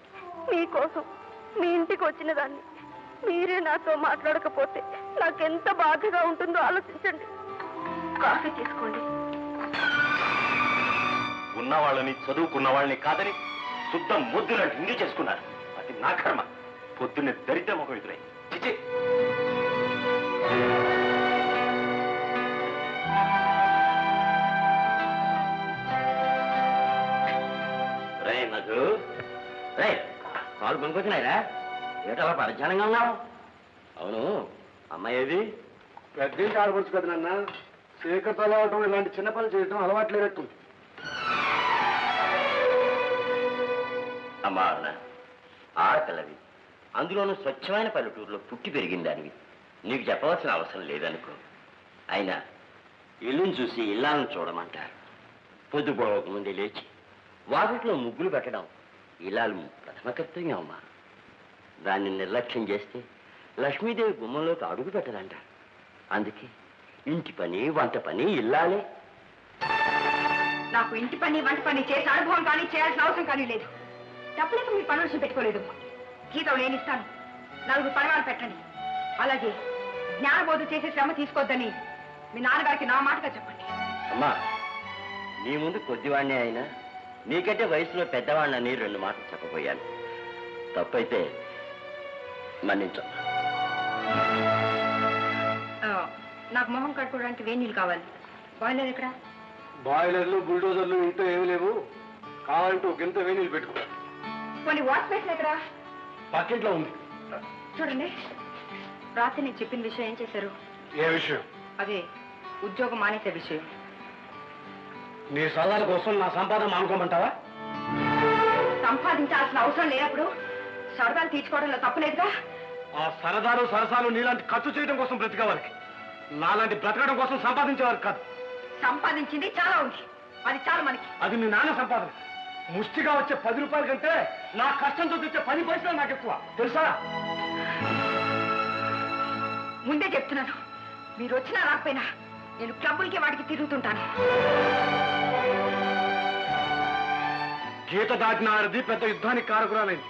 [SPEAKER 2] మీకోసం మీ ఇంటికి వచ్చిన దాన్ని మీరే నాతో మాట్లాడకపోతే నాకెంత బాధగా ఉంటుందో ఆలోచించండి. కాఫీ తీసుకోండి.
[SPEAKER 7] ఉన్న వాళ్ళని, చదువుకున్న వాళ్ళని కాదని శుద్ధ ముద్దులాంటి ఇండి చేసుకున్నారు. అది నా కర్మ. పొద్దున్నే దరిద్ర ముఖం ఎదురై చిచి.
[SPEAKER 9] మధు, పాలు కొనుక్కొచ్చినాయిరా? ఏటో అలా పరిచయంగా ఉన్నావు? అవును, అమ్మాయి ఏది?
[SPEAKER 8] పెద్ద ఆడపడుచు కదా నాన్న, శేఖర్తో అవటం, ఇలాంటి చిన్న పనులు చేయటం అలవాట్లేనట్టు.
[SPEAKER 9] అమ్మా అన్న, ఆడపిల్లవి, అందులోనూ స్వచ్ఛమైన పల్లెటూరులో పుట్టి పెరిగిన దానివి, నీకు చెప్పవలసిన అవసరం లేదనుకో. అయినా ఇల్లుని చూసి ఇల్లాలను చూడమంటారు. పొద్దు పొడవక ముందే లేచి వాకిట్లో ముగ్గులు పెట్టడం ఇల్లాలు ప్రథమ కర్తవ్యం అమ్మా. దాన్ని నిర్లక్ష్యం చేస్తే లక్ష్మీదేవి గుమ్మంలోకి అడుగు పెట్టదంటారు. అందుకే ఇంటి పని, వంట పని ఇల్లాలే.
[SPEAKER 2] నాకు ఇంటి పని, వంట పని చేసే అనుభవం కానీ చేయాల్సిన అవసరం కానీ లేదు. తప్పలేక మీ పనులు విషయం పెట్టుకోలేదు. జీతం నేను ఇస్తాను, 4 పడవలు పెట్టండి. అలాగే జ్ఞానబోధ చేసే శ్రమ తీసుకోవద్దని మీ నాన్నగారికి నా మాటగా చెప్పండి.
[SPEAKER 9] అమ్మా, నీ ముందు కొద్దివాణ్ణే అయినా నీకంటే వయసులో పెద్దవాణ్ణని 2 మాటలు చెప్పబోయాను. తప్పైతే మన్నించమ్మా.
[SPEAKER 2] నాకు మొహం కట్టుకోవడానికి వేడి నీళ్ళు కావాలి. బాయిలర్ ఎక్కడ?
[SPEAKER 8] బాయిలర్లు, బుల్డోజర్లు ఇంట్లో ఏమి లేవు. కావాలంటే ఒక గింత వేణీళ్ళు పెట్టుకో.
[SPEAKER 2] కొన్ని వాష్ బేసిన్ ఎక్కడ?
[SPEAKER 8] పక్కింట్లో ఉంది.
[SPEAKER 2] చూడండి, రాత్రి నేను చెప్పిన విషయం ఏం చేశారు?
[SPEAKER 8] ఏ విషయం?
[SPEAKER 2] అదే ఉద్యోగం మానేసే విషయం.
[SPEAKER 8] నీ సలహాల కోసం నా సంపాదన మానుకోమంటావా?
[SPEAKER 2] సంపాదించాల్సిన అవసరం లేనప్పుడు సరదాలు తీర్చుకోవడంలో తప్పులేదుగా.
[SPEAKER 8] ఆ సరదాలు, సరసాలు నీలాంటి ఖర్చు చేయడం కోసం బ్రతికే వారికి, నాలాంటి బ్రతకడం కోసం సంపాదించేవారికి కాదు.
[SPEAKER 2] సంపాదించింది చాలా ఉంది, అది చాలు మనకి.
[SPEAKER 8] అది మీ నాన్న సంపాదన. ముష్టిగా వచ్చే 10 రూపాయల కంటే నా కష్టంతో తెచ్చే 10 పైసలు నాకు ఎక్కువ తెలుసా?
[SPEAKER 2] ముందే చెప్తున్నాను, మీరు వచ్చినా రాకపోయినా నేను క్లబ్బులకి వాటికి తిరుగుతుంటాను.
[SPEAKER 8] గీత దాటిన ఆడది పెద్ద యుద్ధానికి కారకురాలైంది.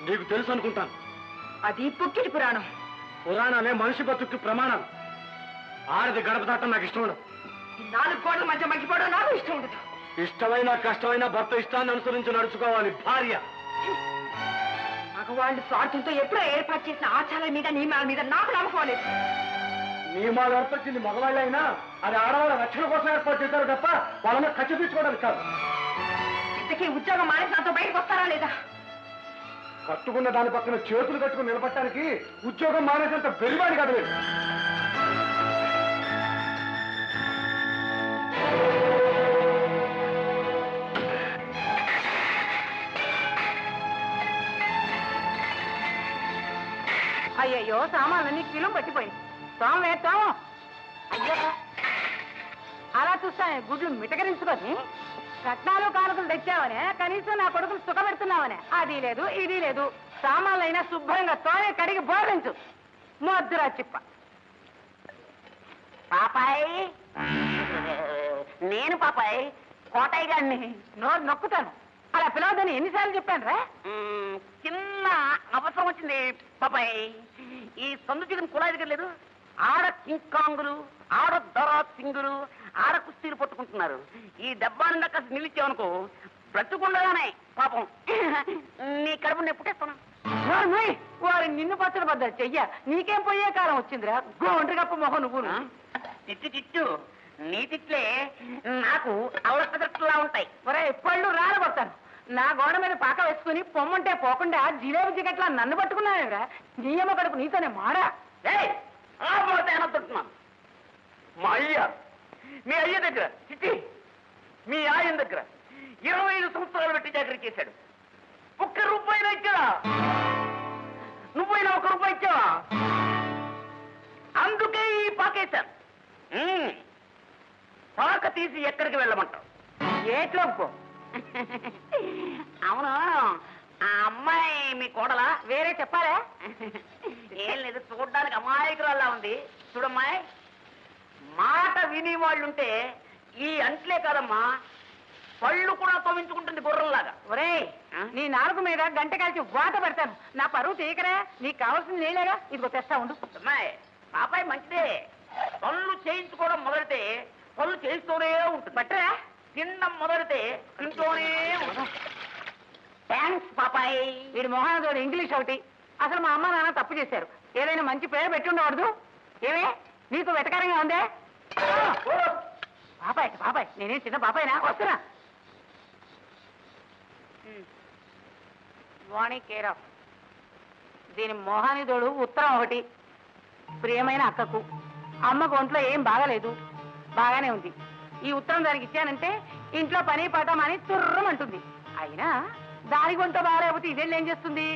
[SPEAKER 8] నీకు తెలుసు అనుకుంటాను.
[SPEAKER 2] అది పుక్కిడి పురాణం.
[SPEAKER 8] పురాణాలే మనిషి బతుక్కి ప్రమాణాలు. ఆడది గడప దాటం నాకు ఇష్టం ఉండదు.
[SPEAKER 2] ఈ 4 గోడల మధ్య మగ్గిపోవడం నాకు ఇష్టం ఉండదు.
[SPEAKER 8] ఇష్టమైన కష్టమైన భర్త ఇష్టాన్ని అనుసరించి నడుచుకోవాలి భార్య.
[SPEAKER 2] మగవాళ్ళు స్వార్థంతో ఎప్పుడో ఏర్పాటు చేసిన ఆచారాల మీద నియమాల మీద నాకు నమ్మకం లేదు.
[SPEAKER 8] నియమాలు ఏర్పరిచింది మగవాళ్ళైనా అది ఆడవాళ్ళ రక్షణ కోసం ఏర్పాటు చేశారు తప్ప వాళ్ళని ఖచ్చిపించుకోవడానికి కాదు.
[SPEAKER 2] ఇంతకీ ఉద్యోగం మానేసి నాతో బయటకు వస్తారా లేదా?
[SPEAKER 8] కట్టుకున్న దాని పక్కన చేతులు కట్టుకుని నిలబట్టడానికి ఉద్యోగం మానేసేంత వెలివాడి కాదు లేదు.
[SPEAKER 2] అయ్యయ్యో, సామాన్లన్నీ కిలో పట్టిపోయింది. తోమేస్తాం. అయ్యో, అలా చూస్తానే గుడ్లు మిటకరించుకొని కట్నాలు కానుకలు తెచ్చావనే, కనీసం నా కొడుకులు సుఖపెడుతున్నావనే. అది లేదు ఇది లేదు. సామాన్లైనా శుభ్రంగా తోనే కడిగి బోధించు. మొద్దురా చిప్ప.
[SPEAKER 5] పాపాయ్, నేను పాపాయ్ కోటయ్య గారిని.
[SPEAKER 2] నోరు నొక్కుతాను. అలా పిలవద్దని ఎన్నిసార్లు చెప్పాను రా?
[SPEAKER 5] చిన్న అవసరం వచ్చింది పాపాయ్. ఈ సందు చికెన్ కుళాయి దగ్గర లేదు, ఆడ కింకాంగులు, ఆడ దొరా సింగులు, ఆడ కుస్తీలు పట్టుకుంటున్నారు. ఈ డబ్బాని కాస్త నిలిచావనుకో, బ్రతుకుండగానే పాపం నీ కడుపు నేను పుట్టేస్తాను.
[SPEAKER 2] వారు నిన్ను పచ్చడి పడ్డా చెయ్య. నీకేం పోయే కాలం వచ్చిందిరా? గోండ్రి గప్ప మొహం నువ్వు.
[SPEAKER 5] తిట్టు తిట్టు, నీ తిట్లే నాకు అవలసలా ఉంటాయి.
[SPEAKER 2] ఒరే, పళ్ళు రాలబడతాను. నా గోడ మీద పాక వేసుకుని పొమ్మంటే పోకుండా జిలేబీ జిగట్లా నన్ను పట్టుకున్నావురా. నీయమ్మ కడుపు నీతోనే మాడా.
[SPEAKER 5] అనొద్దుంటున్నాను. మా అయ్య, మీ అయ్య దగ్గర చిట్టి, మీ ఆయన దగ్గర 25 సంవత్సరాలు పెట్టి చాకరీ చేశాడు. 1 రూపాయి ఇచ్చావా? నువ్వైనా 1 రూపాయి ఇచ్చావా? అందుకే ఈ పాకేశాను. పాక తీసి ఎక్కడికి వెళ్ళమంటావు?
[SPEAKER 2] ఏట్లోకి పో.
[SPEAKER 5] అవును, ఆ అమ్మాయి మీ కోడలా?
[SPEAKER 2] వేరే చెప్పాలా?
[SPEAKER 5] ఏం లేదు, చూడడానికి అమాయకురాల్లా ఉంది. చూడమ్మాయి, మాట విని వాళ్ళుంటే ఈ అంట్లే కాదమ్మా, పళ్ళు కూడా తోమించుకుంటుంది గుర్రంలాగా.
[SPEAKER 2] ఒరే, నీ నాలుగు మీద గంట కాల్చి వాత పెడతాను. నా పరువు తీయకరా. నీకు కావాల్సింది నేలేగా. ఇదిగో తెస్తా ఉండు.
[SPEAKER 5] అమ్మాయి, పాపాయి మంచిదే. పళ్ళు చేయించుకోవడం మొదలెడితే పళ్ళు చేయిస్తూనే ఉంటుంది.
[SPEAKER 2] పట్టరా?
[SPEAKER 5] తినడం మొదలెడితే తింటూనే ఉంటుంది. థ్యాంక్స్ పాపాయి.
[SPEAKER 2] వీడి మొహానతోడు ఇంగ్లీష్ ఒకటి. అసలు మా అమ్మ నాన్న తప్పు చేశారు. ఏదైనా మంచి పేరు పెట్టి ఉండకూడదు. ఏమే, నీకు వెటకారంగా ఉందే? బాబాయ్ బాబాయ్, నేనేం చిన్న బాబాయ్నా? వస్తున్నా. వాణి కేర్ ఆఫ్. దీని మొహానిదోడు ఉత్తరం ఒకటి. ప్రియమైన అక్కకు, అమ్మకు ఒంట్లో ఏం బాగాలేదు, బాగానే ఉంది. ఈ ఉత్తరం దానికి ఇచ్చానంటే ఇంట్లో పని పాట అని తుర్రమంటుంది. అయినా దానికి ఒంట్లో బాగాలేకపోతే ఇదేం ఏం చేస్తుంది?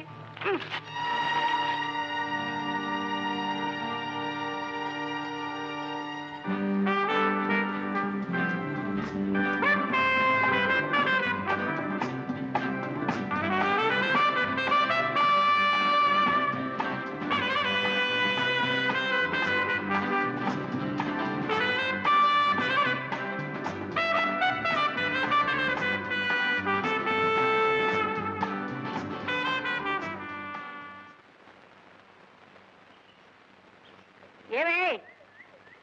[SPEAKER 2] ఏమే,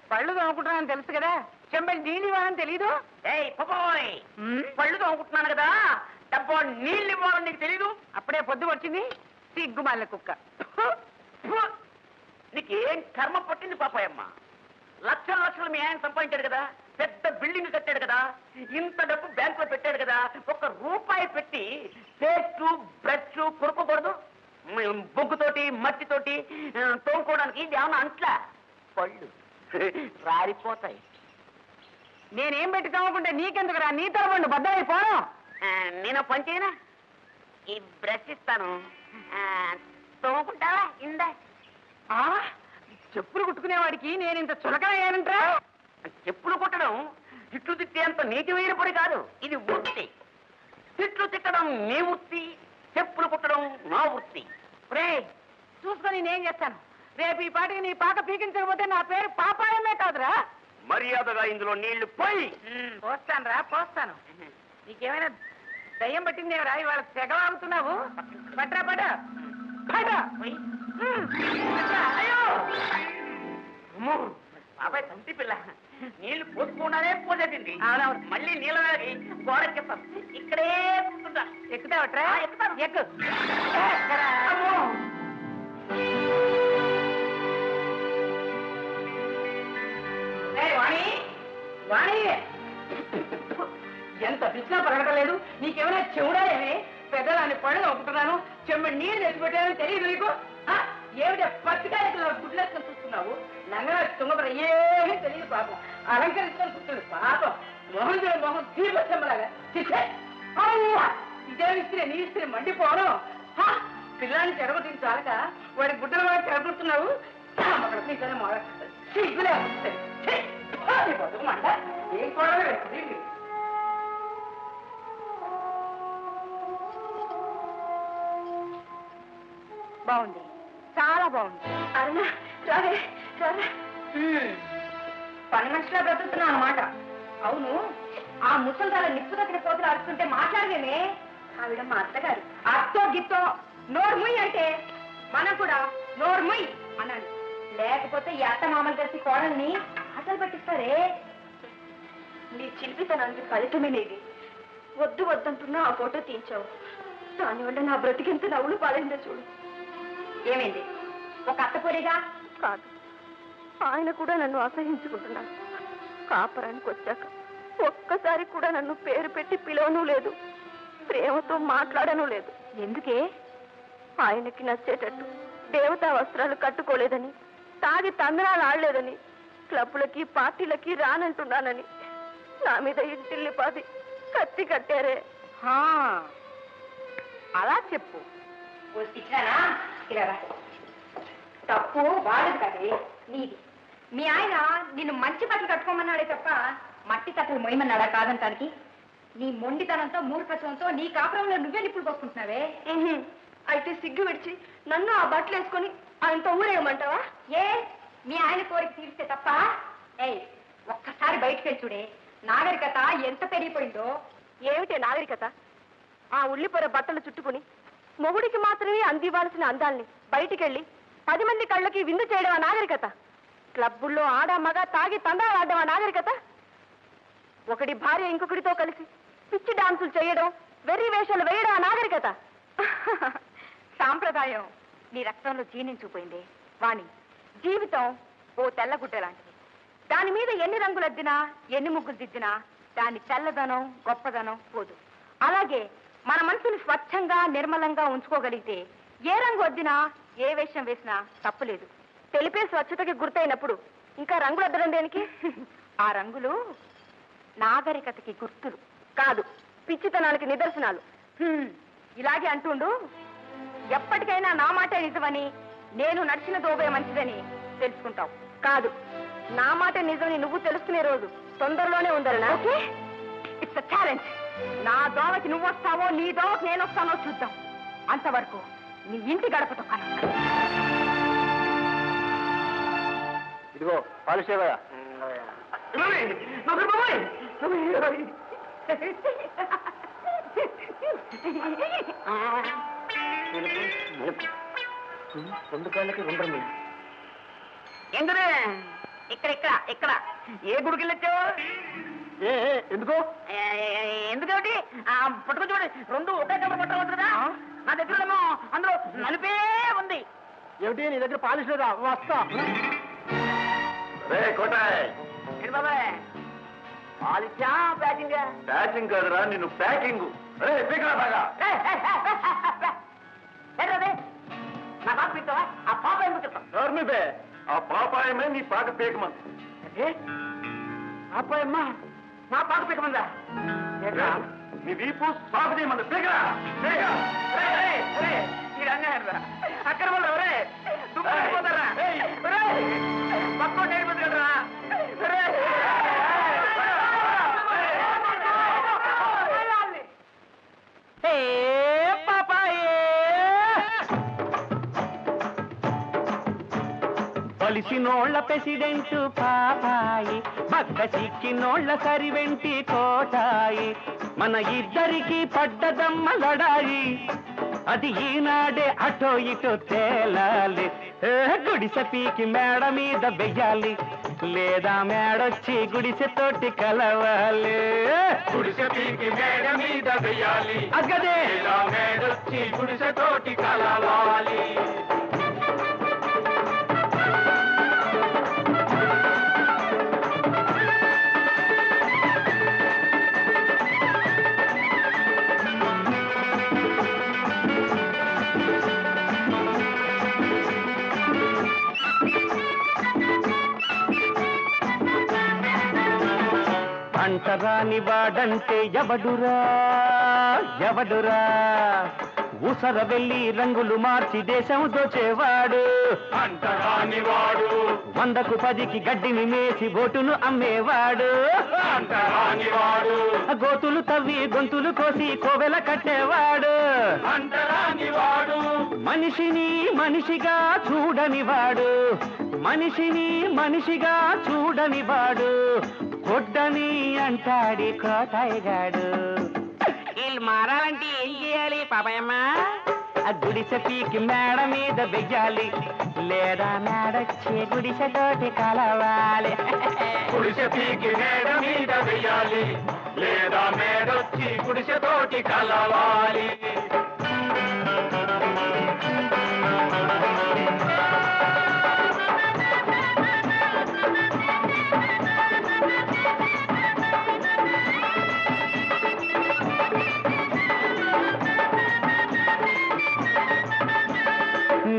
[SPEAKER 2] పళ్ళు తోముకుంటున్నానని తెలుసు కదా, చెంబల్ నీళ్ళు ఇవ్వాలని తెలీదు?
[SPEAKER 5] ఏయ్ పాపాయ్, పళ్ళు తోముకుంటున్నాను కదా, డబ్బా నీళ్ళు ఇవ్వాలని నీకు తెలీదు?
[SPEAKER 2] అప్పుడే పొద్దు వచ్చింది సిగ్గుమాల కుక్క.
[SPEAKER 5] నీకేం కర్మ పట్టింది పాపాయమ్మ? లక్షల లక్షలు మీ ఆయన సంపాదించాడు కదా, పెద్ద బిల్డింగ్ కట్టాడు కదా, ఇంత డబ్బు బ్యాంక్ లో పెట్టాడు కదా, 1 రూపాయి పెట్టి పేస్ట్ బ్రష్ కొనుక్కోకూడదు? బొగ్గుతోటి మట్టితోటి తోముకోవడానికి ఇది ఏమన్నా అంట్లా? పళ్ళు రారిపోతాయి.
[SPEAKER 2] నేనేం పెట్టి తోముకుంటే నీకెందుకురా? నీ తరబండు బద్దలైపోను.
[SPEAKER 5] నేను పని చేయనా? ఈ బ్రష్ ఇస్తాను, తోముకుంటావా? ఇందా.
[SPEAKER 2] చెప్పులు కుట్టుకునేవాడికి నేను ఇంత చులకనయ్యానంటరా?
[SPEAKER 5] చెప్పులు కుట్టడం ఇట్లు తిట్టేంత నీటి వేయని పని కాదు, ఇది ఒట్టి.
[SPEAKER 4] తిట్లు తిట్టడం నీ వృత్తి, చెప్పులు పుట్టడం నా వృత్తి.
[SPEAKER 5] రే చూసుకొని నేనేం చేస్తాను. రేపు ఈ పాటికి నీ పాక పీకించకపోతే నా పేరు పాపాయమే కాదురా.
[SPEAKER 4] మర్యాదగా ఇందులో నీళ్లు పోయి.
[SPEAKER 5] పోస్తాను రా, పోస్తాను. నీకేమైనా దయ్యం పట్టిందేవరా? ఇవాళ తెగవాగుతున్నావు. పట్రా పట పట.
[SPEAKER 4] అయ్యో అమ్మో, బాబాయ్ తంటి పిల్ల నీళ్లు పోసుకుండానే పోసేసింది. మళ్ళీ నీళ్ళ గోడెక్కిస్తాం. ఇక్కడే కూర్చుంటా.
[SPEAKER 5] ఎక్కుతావట్రా?
[SPEAKER 4] ఎక్కుతాను.
[SPEAKER 5] ఎక్కు.
[SPEAKER 4] అమ్మో.
[SPEAKER 5] వాణి వాణి, ఎంత పిచ్చినా పరగటలేదు. నీకేమైనా చెవుడా? ఏమి పెద్దదాన్ని పళ్ళు నొప్పుతున్నాను, చెమ్మ నీళ్ళు తెచ్చిపెట్టానని తెలియదు నీకు? ఏమిటా పచ్చికాయలు గుడ్లేసుకొని చూస్తున్నావు? నంగరా తుంగబర ఏమీ తెలియదు పాపం. అలంకరించుకొని కూర్చుంది పాపం. మొహం చూడ మొహం తీర్పొచ్చమ్మలాగా. ఇదే ఇస్తే నీ ఇస్తే మండిపోను. పిల్లాన్ని చెడగొట్టించాలక వాడి గుడ్డల వాడు చెడగొడుతున్నావు. అక్కడ నీకనే మొదలు సిగ్గులే బతుకమంట. ఏం కూడా
[SPEAKER 2] బాగుంది, చాలా బాగుంది. అరుణ సరే సరే, పని మనిషిలా బ్రతుకుతున్నావు అన్నమాట. అవును, ఆ ముసలిదాల నిప్పు దగ్గర పోతులు అరుస్తుంటే మాట్లాడలేమే. ఆవిడ మా అత్తగారు. అత్తో గిత్తో నోర్ముయ్ అంటే మనం కూడా నోర్ముయ్ అన్నాను. లేకపోతే ఈ అత్త మామలు కలిసి కోడల్ని ఆటలు పట్టిస్తారే. నీ చిలిపితనానికి ఫలితమే నీది. వద్దు వద్దంటున్నా ఆ ఫోటో తీయించావు. దానివల్ల నా బ్రతికెంత నవ్వులు పాలైందో చూడు. ఏమైంది? ఒక అత్తపూరిగా కాదు, ఆయన కూడా నన్ను అసహించుకుంటున్నాడు. కాపురానికి వచ్చాక ఒక్కసారి కూడా నన్ను పేరు పెట్టి పిలవను లేదు, ప్రేమతో మాట్లాడను లేదు. ఎందుకే? ఆయనకి నచ్చేటట్టు దేవతా వస్త్రాలు కట్టుకోలేదని, తాగి తందనాలు ఆడలేదని, క్లబ్బులకి పార్టీలకి రానంటున్నానని నా మీద ఇంటిల్లి పాది కత్తి కట్టారే.
[SPEAKER 5] అలా చెప్పు.
[SPEAKER 2] తప్పు వాడదు కదే, నీది. మీ ఆయన నిన్ను మంచి బట్టలు కట్టుకోమన్నాడే తప్ప మట్టి కట్టలు మొయ్యమన్నాడా కాదంటానికి? నీ మొండితనంతో మూర్ఖత్వంతో నీ కాపురంలో నువ్వే నిప్పులు పోసుకుంటున్నావే. అయితే సిగ్గు విడిచి నన్ను ఆ బట్టలు వేసుకొని ఆయనతో ఊరేయమంటావా? ఏ మీ ఆయన కోరిక తీరిస్తే తప్ప? ఏయ్, ఒక్కసారి బయటకు వెళ్ళి చూడే, నాగరికత ఎంత పెరిగిపోయిందో. ఏమిటే నాగరికత? ఆ ఉల్లిపొర బట్టలు చుట్టుకుని మొగుడికి మాత్రమే అందివ్వాల్సిన అందాల్ని బయటికెళ్ళి 10 మంది కళ్ళకి విందు చేయడం ఆ నాగరికత? క్లబ్బుల్లో ఆడ మగ తాగి తందాలు ఆడడం ఆ నాగరికత? ఒకడి భార్య ఇంకొకటితో కలిసి పిచ్చి డాన్సులు చేయడం, వెర్రి వేషాలు వేయడం ఆ నాగరికత? సాంప్రదాయం నీ రక్తంలో జీర్ణించుకుపోయింది వాణి. జీవితం ఓ తెల్లగుడ్డ లాంటిది. దాని మీద ఎన్ని రంగులు అద్దినా, ఎన్ని ముగ్గులు దిద్దినా దాని తెల్లదనం గొప్పదనం పోదు. అలాగే మన మనసుని స్వచ్ఛంగా నిర్మలంగా ఉంచుకోగలిగితే ఏ రంగు వద్దినా, ఏ వేషం వేసినా తప్పులేదు. తెలిపే స్వచ్ఛతకి గుర్తయినప్పుడు ఇంకా రంగులు అద్దడం దేనికి? ఆ రంగులు నాగరికతకి గుర్తులు కాదు, పిచ్చితనానికి నిదర్శనాలు. ఇలాగే అంటుండు. ఎప్పటికైనా నా మాటే నిజమని, నేను నడిచిన దోబే మంచిదని తెలుసుకుంటావు. కాదు, నా మాట నిజమని నువ్వు తెలుసుకునే రోజు తొందరలోనే ఉందరనా? Okay, it's a challenge. నా దోవకి నువ్వు వస్తావో, నీ దోవకి నేను వస్తానో చూద్దాం. అంతవరకు నీ ఇంటి గడప తొక్కను.
[SPEAKER 8] ఇదిగో పాలిషేవా. రెండు కాళ్ళకి 2 రంగులు.
[SPEAKER 5] ఎందుకు ఇక్కడ ఇక్కడ ఇక్కడ ఏ గుడికి వెళ్ళొచ్చావు?
[SPEAKER 8] ఎందుకో?
[SPEAKER 5] ఎందుకేమిటి? పట్టుకు చూడండి, 2 ఒకే కబర్ పట్టవచ్చుదా? నా దగ్గర అందులో నలుపే ఉంది.
[SPEAKER 8] ఏమిటి నీ దగ్గర పాలిష్ లేదా? వస్తా.
[SPEAKER 6] రే కోటాయ్,
[SPEAKER 5] బాబాయ్ పాలిచ్చా ప్యాకింగ్?
[SPEAKER 6] ప్యాకింగ్ కాదురా, నిన్ను ప్యాకింగ్. రే పీకరా బాగా.
[SPEAKER 5] నా పాప పిస్తావా? ఆ పాప ఎందుకు చెప్తాం?
[SPEAKER 6] నోర్మిపే, ఆ పాపాయమే నీ పాక పీకమంది.
[SPEAKER 5] పాపాయమ్మా నా పాప పిక్కమందా?
[SPEAKER 6] నీ వీపు సాగు చేయమంది. పీకరా.
[SPEAKER 5] అక్కడ వల్ల ఎవరే దుబ్బిపోతారా? పక్కన నేర్పదు కదరా.
[SPEAKER 10] బలిసినోళ్ల ప్రెసిడెంట్ పాపాయి, బక్క చిక్కినోళ్ల సరివెంటి కోటాయి. మన ఇద్దరికి పడ్డదమ్మ లడాయి, అది ఈనాడే అటో ఇటో తేలాలి. గుడిసె పీకి మేడ మీద వెయ్యాలి, లేదా మేడొచ్చి గుడిసె తోటి కలవాలి.
[SPEAKER 8] గుడిసె పీకి మేడ మీద వెయ్యాలి,
[SPEAKER 10] అగదే
[SPEAKER 8] మేడొచ్చి గుడిసె తోటి కలవాలి.
[SPEAKER 10] అంటరాని వాడంటే ఎవడురా ఎవడురా, ఊసర వెళ్ళి రంగులు మార్చి దేశం దోచేవాడు.
[SPEAKER 8] అంటరాని వాడు
[SPEAKER 10] 100కు 10కి గడ్డిని మేసి బోటును అమ్మేవాడు.
[SPEAKER 8] అంటరాని వాడు
[SPEAKER 10] గోతులు తవ్వి గొంతులు కోసి కోవెల కట్టేవాడు.
[SPEAKER 8] అంటరాని వాడు
[SPEAKER 10] మనిషిని మనిషిగా చూడనివాడు, మనిషిని మనిషిగా చూడనివాడు. కొడ్డని అంటాడి కోటాయిగాడు.
[SPEAKER 5] వీళ్ళు మారాలంటే ఏం చేయాలి పాపయ్యమ్మ?
[SPEAKER 10] గుడిసె పీకి మేడ మీద వెయ్యాలి, లేదా మేడొచ్చి గుడిసె తోటి కలవాలి.
[SPEAKER 8] గుడిసె పీకి మేడ మీద వెయ్యాలి, లేదా మేడొచ్చి గుడిసె తోటి కలవాలి.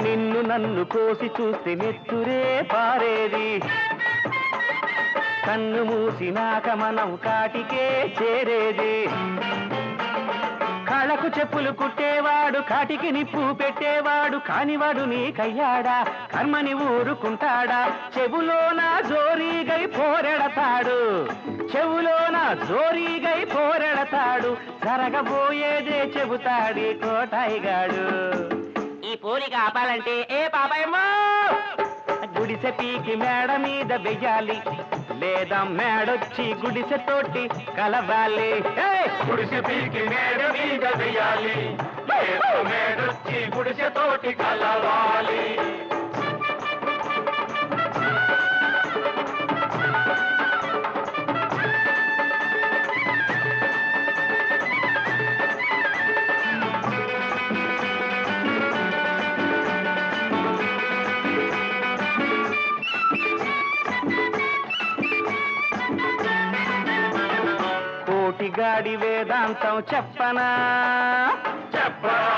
[SPEAKER 10] నిన్ను నన్ను కోసి చూస్తే నెత్తురే పారేది, కన్ను మూసినాక మనం కాటికే చేరేది. కాళ్ళకు చెప్పులు కుట్టేవాడు, కాటికి నిప్పు పెట్టేవాడు, కానివాడు నీకయ్యాడా, కర్మని ఊరుకుంటాడా. చెవులోన జోరీగై పోరెడతాడు, చెవులోన జోరీగై పోరెడతాడు. జరగబోయేదే చెబుతాడి కోటాయిగాడు.
[SPEAKER 5] ఈ పోలిక ఆపాలంటే ఏ పాపయ్యమ్మ?
[SPEAKER 10] గుడిసె పీకి మేడ మీద వెయ్యాలి, లేదా మేడొచ్చి గుడిసె తోటి కలవాలి.
[SPEAKER 8] గుడిసె పీకి మేడ మీద వెయ్యాలి, లేదా మేడొచ్చి గుడిసె తోటి కలవాలి.
[SPEAKER 10] కోటిగాడి వేదాంతం చెప్పనా
[SPEAKER 8] చెప్పరా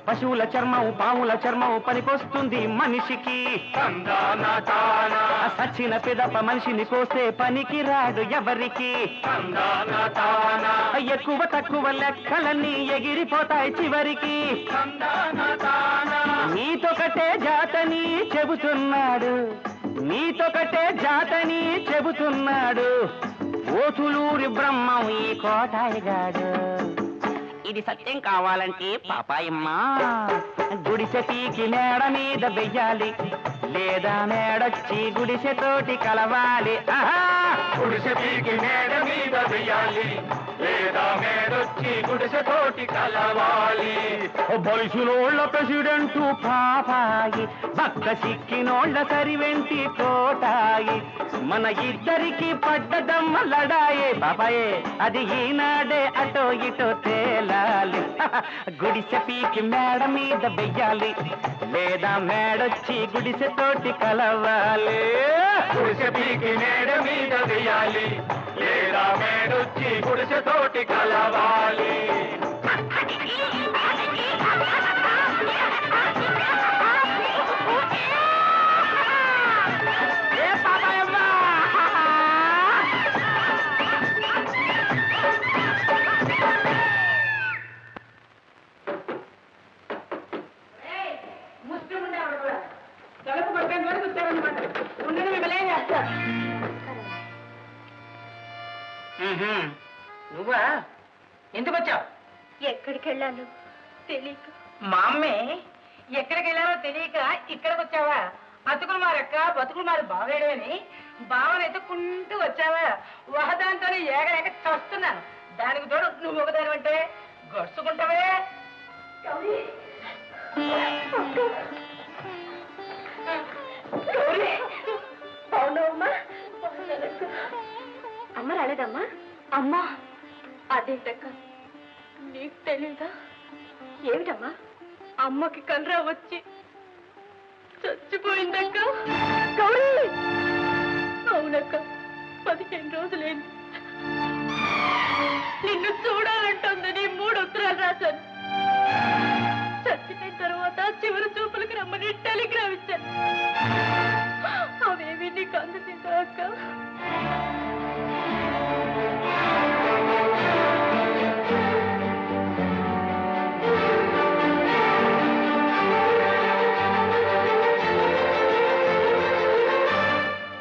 [SPEAKER 10] పశువుల చర్మం పాముల చర్మం పనికొస్తుంది మనిషికి.
[SPEAKER 8] తందాన తానా
[SPEAKER 10] సచ్చిన పిదప మనిషిని కోస్తే పనికి రాడు ఎవరికి.
[SPEAKER 8] తందాన తానా
[SPEAKER 10] ఎక్కువ తక్కువ లెక్కలన్నీ ఎగిరిపోతాయి చివరికి.
[SPEAKER 8] తందాన తానా
[SPEAKER 10] నీతొకటే జాతని చెబుతున్నాడు, నీతొకటే జాతని చెబుతున్నాడు. ఓతులూరి బ్రహ్మం ఈ కోటాయిగాడు.
[SPEAKER 5] ఇది సత్యం కావాలంటే పాపాయమ్మ
[SPEAKER 10] గుడిసె పీకి మేడ మీద వెయ్యాలి, లేదా మేడొచ్చి గుడిసె తోటి కలవాలి. ఆహా!
[SPEAKER 8] గుడిసె పీకి మేడ మీద వెయ్యాలి, లేదా మేడొచ్చి గుడిసె తోటి కలవాలి.
[SPEAKER 10] బలిసినోళ్ల ప్రెసిడెంట్ పాపాయి, బక్క సిక్కినోళ్ల సరివెంటి కోటాయి. మన ఇద్దరికి పడ్డదమ్మ లడాయే పాపాయే, అది ఈనాడే అటో ఇటో తేలాలి. గుడిసె పీకి మేడ మీద వెయ్యాలి, లేదా మేడొచ్చి గుడిసె తోటి కలవాలి.
[SPEAKER 8] గుడిసె పీకి మేడ మీద వెయ్యాలి, లేదా మేడొచ్చి గుడిసె తోటి కలవాలి.
[SPEAKER 5] నువ్వా? ఎందుకు వచ్చావు?
[SPEAKER 2] ఎక్కడికి వెళ్ళాను తెలియక.
[SPEAKER 5] మా అమ్మే ఎక్కడికి వెళ్ళాలో తెలియక ఇక్కడికి వచ్చావా? ఆ బతుకులు మారక్క బతుకులు మారి బావేడని బావని ఎత్తుకుంటూ వచ్చావా ఒకదాంతోనే ఏగలేక చస్తున్నాను. దానికి తోడు నువ్వు ఒకదాని అంటే గడుచుకుంటావే.
[SPEAKER 2] బాగున్నావమ్మా? అమ్మ రాలేదమ్మా? అమ్మా అదేంటక్క నీకు తెలీదా? ఏమిటమ్మా? అమ్మకి కలరా వచ్చి చచ్చిపోయిందక్క. గౌరీ! అవునక్క, 15 రోజులైంది. నిన్ను చూడాలంటుందని 3 ఉత్తరాలు రాశాను. చచ్చిపోయిన తర్వాత చివరి చూపులకు రమ్మని టెలిగ్రామ్ ఇచ్చాను. అవేవి నీకు అందలేదా అక్క?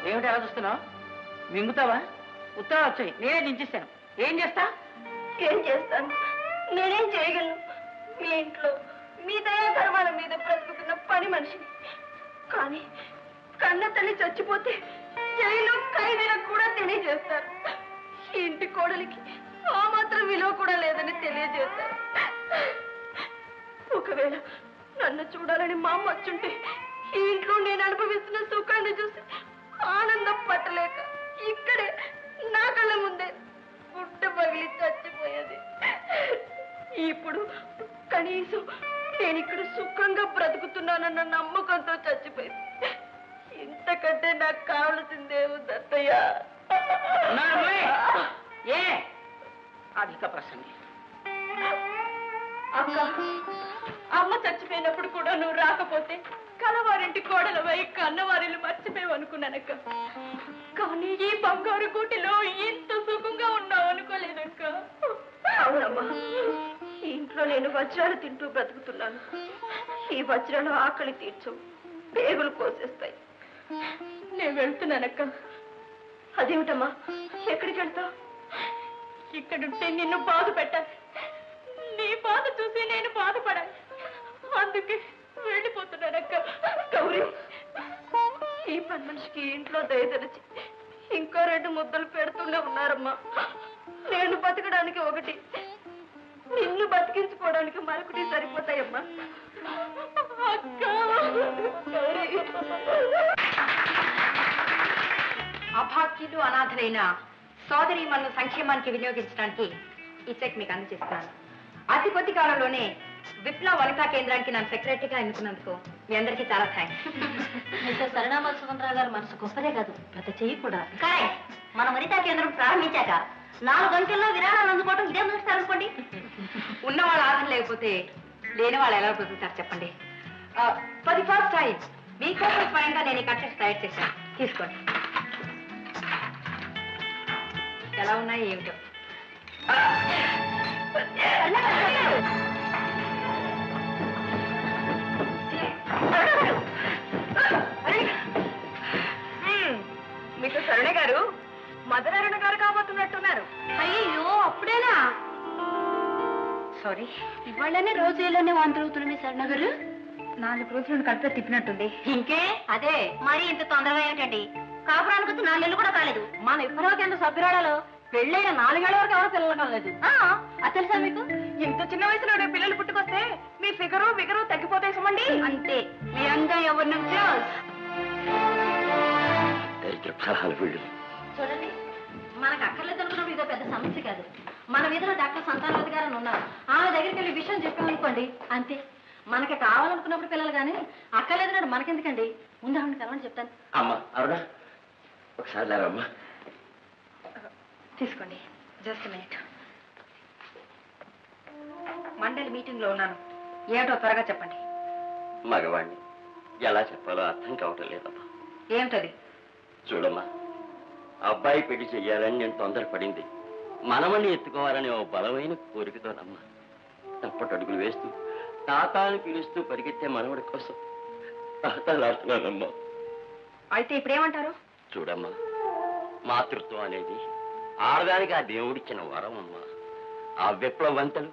[SPEAKER 5] ఏమిటి ఎలా చూస్తున్నావు? మింగుతావా? ఉత్తరాలు వచ్చాయి, నేనే దించేస్తాను. ఏం చేస్తా?
[SPEAKER 2] ఏం చేస్తాను? నేనేం చేయగలను? మీ ఇంట్లో మీ దయా ధర్మాల మీద బ్రతుకుతున్న పని మనిషిని. కానీ కన్న తల్లి చచ్చిపోతే జైలు ఖైదీలకు కూడా తెలియజేస్తారు. ఈ ఇంటి కోడలికి ఆ మాత్రం విలువ కూడా లేదని తెలియజేస్తారు. ఒకవేళ నన్ను చూడాలని మా అమ్మ వచ్చుంటే ఈ ఇంట్లో నేను అనుభవిస్తున్న సుఖాన్ని చూసి ఆనందం పట్టలేక ఇక్కడే నా కళ్ళ ముందే గుట్ట పగిలి చచ్చిపోయేది. ఇప్పుడు కనీసం నేను ఇక్కడ సుఖంగా బ్రతుకుతున్నానన్న నమ్మకంతో చచ్చిపోయింది. ఇంతకంటే నాకు కావలసిందేముంది అత్తయ్య?
[SPEAKER 5] ఏ అధిక ప్రసంగి.
[SPEAKER 2] అక్క, అమ్మ చచ్చిపోయినప్పుడు కూడా నువ్వు రాకపోతే కలవారింటి కోడలవై కన్నవారిని మర్చిపోయావు అనుకున్నానక్క. కానీ ఈ బంగారు కూటిలో ఇంత సుఖంగా ఉన్నావు అనుకోలేదక్క. అవునమ్మా, ఈ ఇంట్లో నేను వజ్రాలు తింటూ బ్రతుకుతున్నాను. ఈ వజ్రాలు ఆకలి తీర్చవు, పేగులు కోసేస్తాయి. నేను వెళ్తున్నానక్క. అదేమిటమ్మా, ఎక్కడికి వెళ్తావు? ఇక్కడుంటే నిన్ను బాధ పెట్టాలి, నీ బాధ చూసి నేను బాధపడాలి. అందుకే వెళ్ళిపోతున్నానక్క. గౌరీ, ఈ పని మనిషికి ఇంట్లో దయదలిచి ఇంకా 2 ముద్దలు పెడుతూనే ఉన్నారమ్మా. నేను బతకడానికి ఒకటి, నిన్ను బతికించుకోవడానికి మరొకటి సరిపోతాయమ్మా. అక్క,
[SPEAKER 11] అభాగ్యులు అనాథలైన సోదరి మన సంక్షేమానికి వినియోగించడానికి ఈ చెక్ మీకు అందజేస్తున్నాను. అతి కొద్ది కాలంలోనే విప్లవ వనితా కేంద్రానికి నన్ను సెక్రటరీగా ఎన్నుకున్నందుకు మీ అందరికీ చాలా థ్యాంక్స్.
[SPEAKER 2] మిస్టర్ సరణామ సుందరరావు గారు మనసు గొప్పదే కాదు, పెద్ద చెయ్యి కూడా.
[SPEAKER 11] కరెక్ట్. మన వనితా కేంద్రం ప్రారంభించాక 4 గంటల్లో విరాళాలు అందుకోవడం ఇదే చూస్తారు అనుకోండి. ఉన్న వాళ్ళ ఆదరణ లేకపోతే లేని వాళ్ళు ఎలా బతుకుతారు చెప్పండి. ఫర్ ది ఫస్ట్ టైం మీకోసం స్వయంగా నేను ఈ కట్లెట్స్ తయారు చేశాను, తీసుకోండి. ఎలా ఉన్నాయి ఏమిటో.
[SPEAKER 2] మీకు సరణ గారు మదనారాయణ గారు కాబోతున్నట్టున్నారు.
[SPEAKER 11] అయ్యో అప్పుడేనా? సారీ, ఇవాళనే రోజుల్లోనే వాంతులుగుతున్నాయి సరణ గారు. 4 రోజులను కలిపి తిప్పినట్టుంది. ఇంకే అదే మరి ఇంత తొందరగా ఏమిటండి? కాపురానికి వచ్చి 4 నెలలు కూడా కాలేదు.
[SPEAKER 2] మన విప్లవ కేంద్ర సభ్యురాలలో పెళ్ళైన 4 ఏళ్ల వరకు ఎవరో పిల్లలు కాలేదు.
[SPEAKER 11] అది తెలుసా మీకు?
[SPEAKER 2] ఇంత చిన్న వయసులో పిల్లలు పుట్టుకొస్తే మీ ఫిగరు తగ్గిపోతాయి సుమండి.
[SPEAKER 11] అంతే, మీ అందం ఎవరి నుంచి
[SPEAKER 9] దరిద్ర ఫలాలు వీళ్ళు.
[SPEAKER 11] చూడండి, మనకు అక్కర్లేదు అనుకున్నప్పుడు ఇదో పెద్ద సమస్య కాదు. మన వీధిలో డాక్టర్ సంతానవతి గారు ఉన్నారు, ఆమె దగ్గరికి వెళ్ళి విషయం చెప్పామనుకోండి, అంతే. మనకి కావాలనుకున్నప్పుడు పిల్లలు కానీ అక్కర్లేదు మనకెందుకండి? ముందు కలవని చెప్తాను.
[SPEAKER 9] అమ్మా అవునా, ఒకసారి లేరమ్మా.
[SPEAKER 11] తీసుకోండి, జస్ట్ మినిట్. మండలి మీటింగ్ లో ఉన్నాను, ఏమిటో త్వరగా చెప్పండి.
[SPEAKER 9] మగవాణ్ణి ఎలా చెప్పాలో అర్థం కావటం లేదమ్మా.
[SPEAKER 11] ఏమిటది?
[SPEAKER 9] చూడమ్మా, అబ్బాయి పెళ్లి చెయ్యాలని నేను తొందరపడింది మనమని ఎత్తుకోవాలని ఓ బలమైన కోరికతోనమ్మా. తప్పటడుగులు వేస్తూ తాతాను పిలుస్తూ పరిగెత్తే మనవడి కోసం తాతాలాడుతున్నానమ్మా.
[SPEAKER 11] అయితే ఇప్పుడేమంటారు?
[SPEAKER 9] చూడమ్మా, మాతృత్వం అనేది ఆడదానికి ఆ దేవుడిచ్చిన వరం అమ్మా. ఆ విప్లవంతలు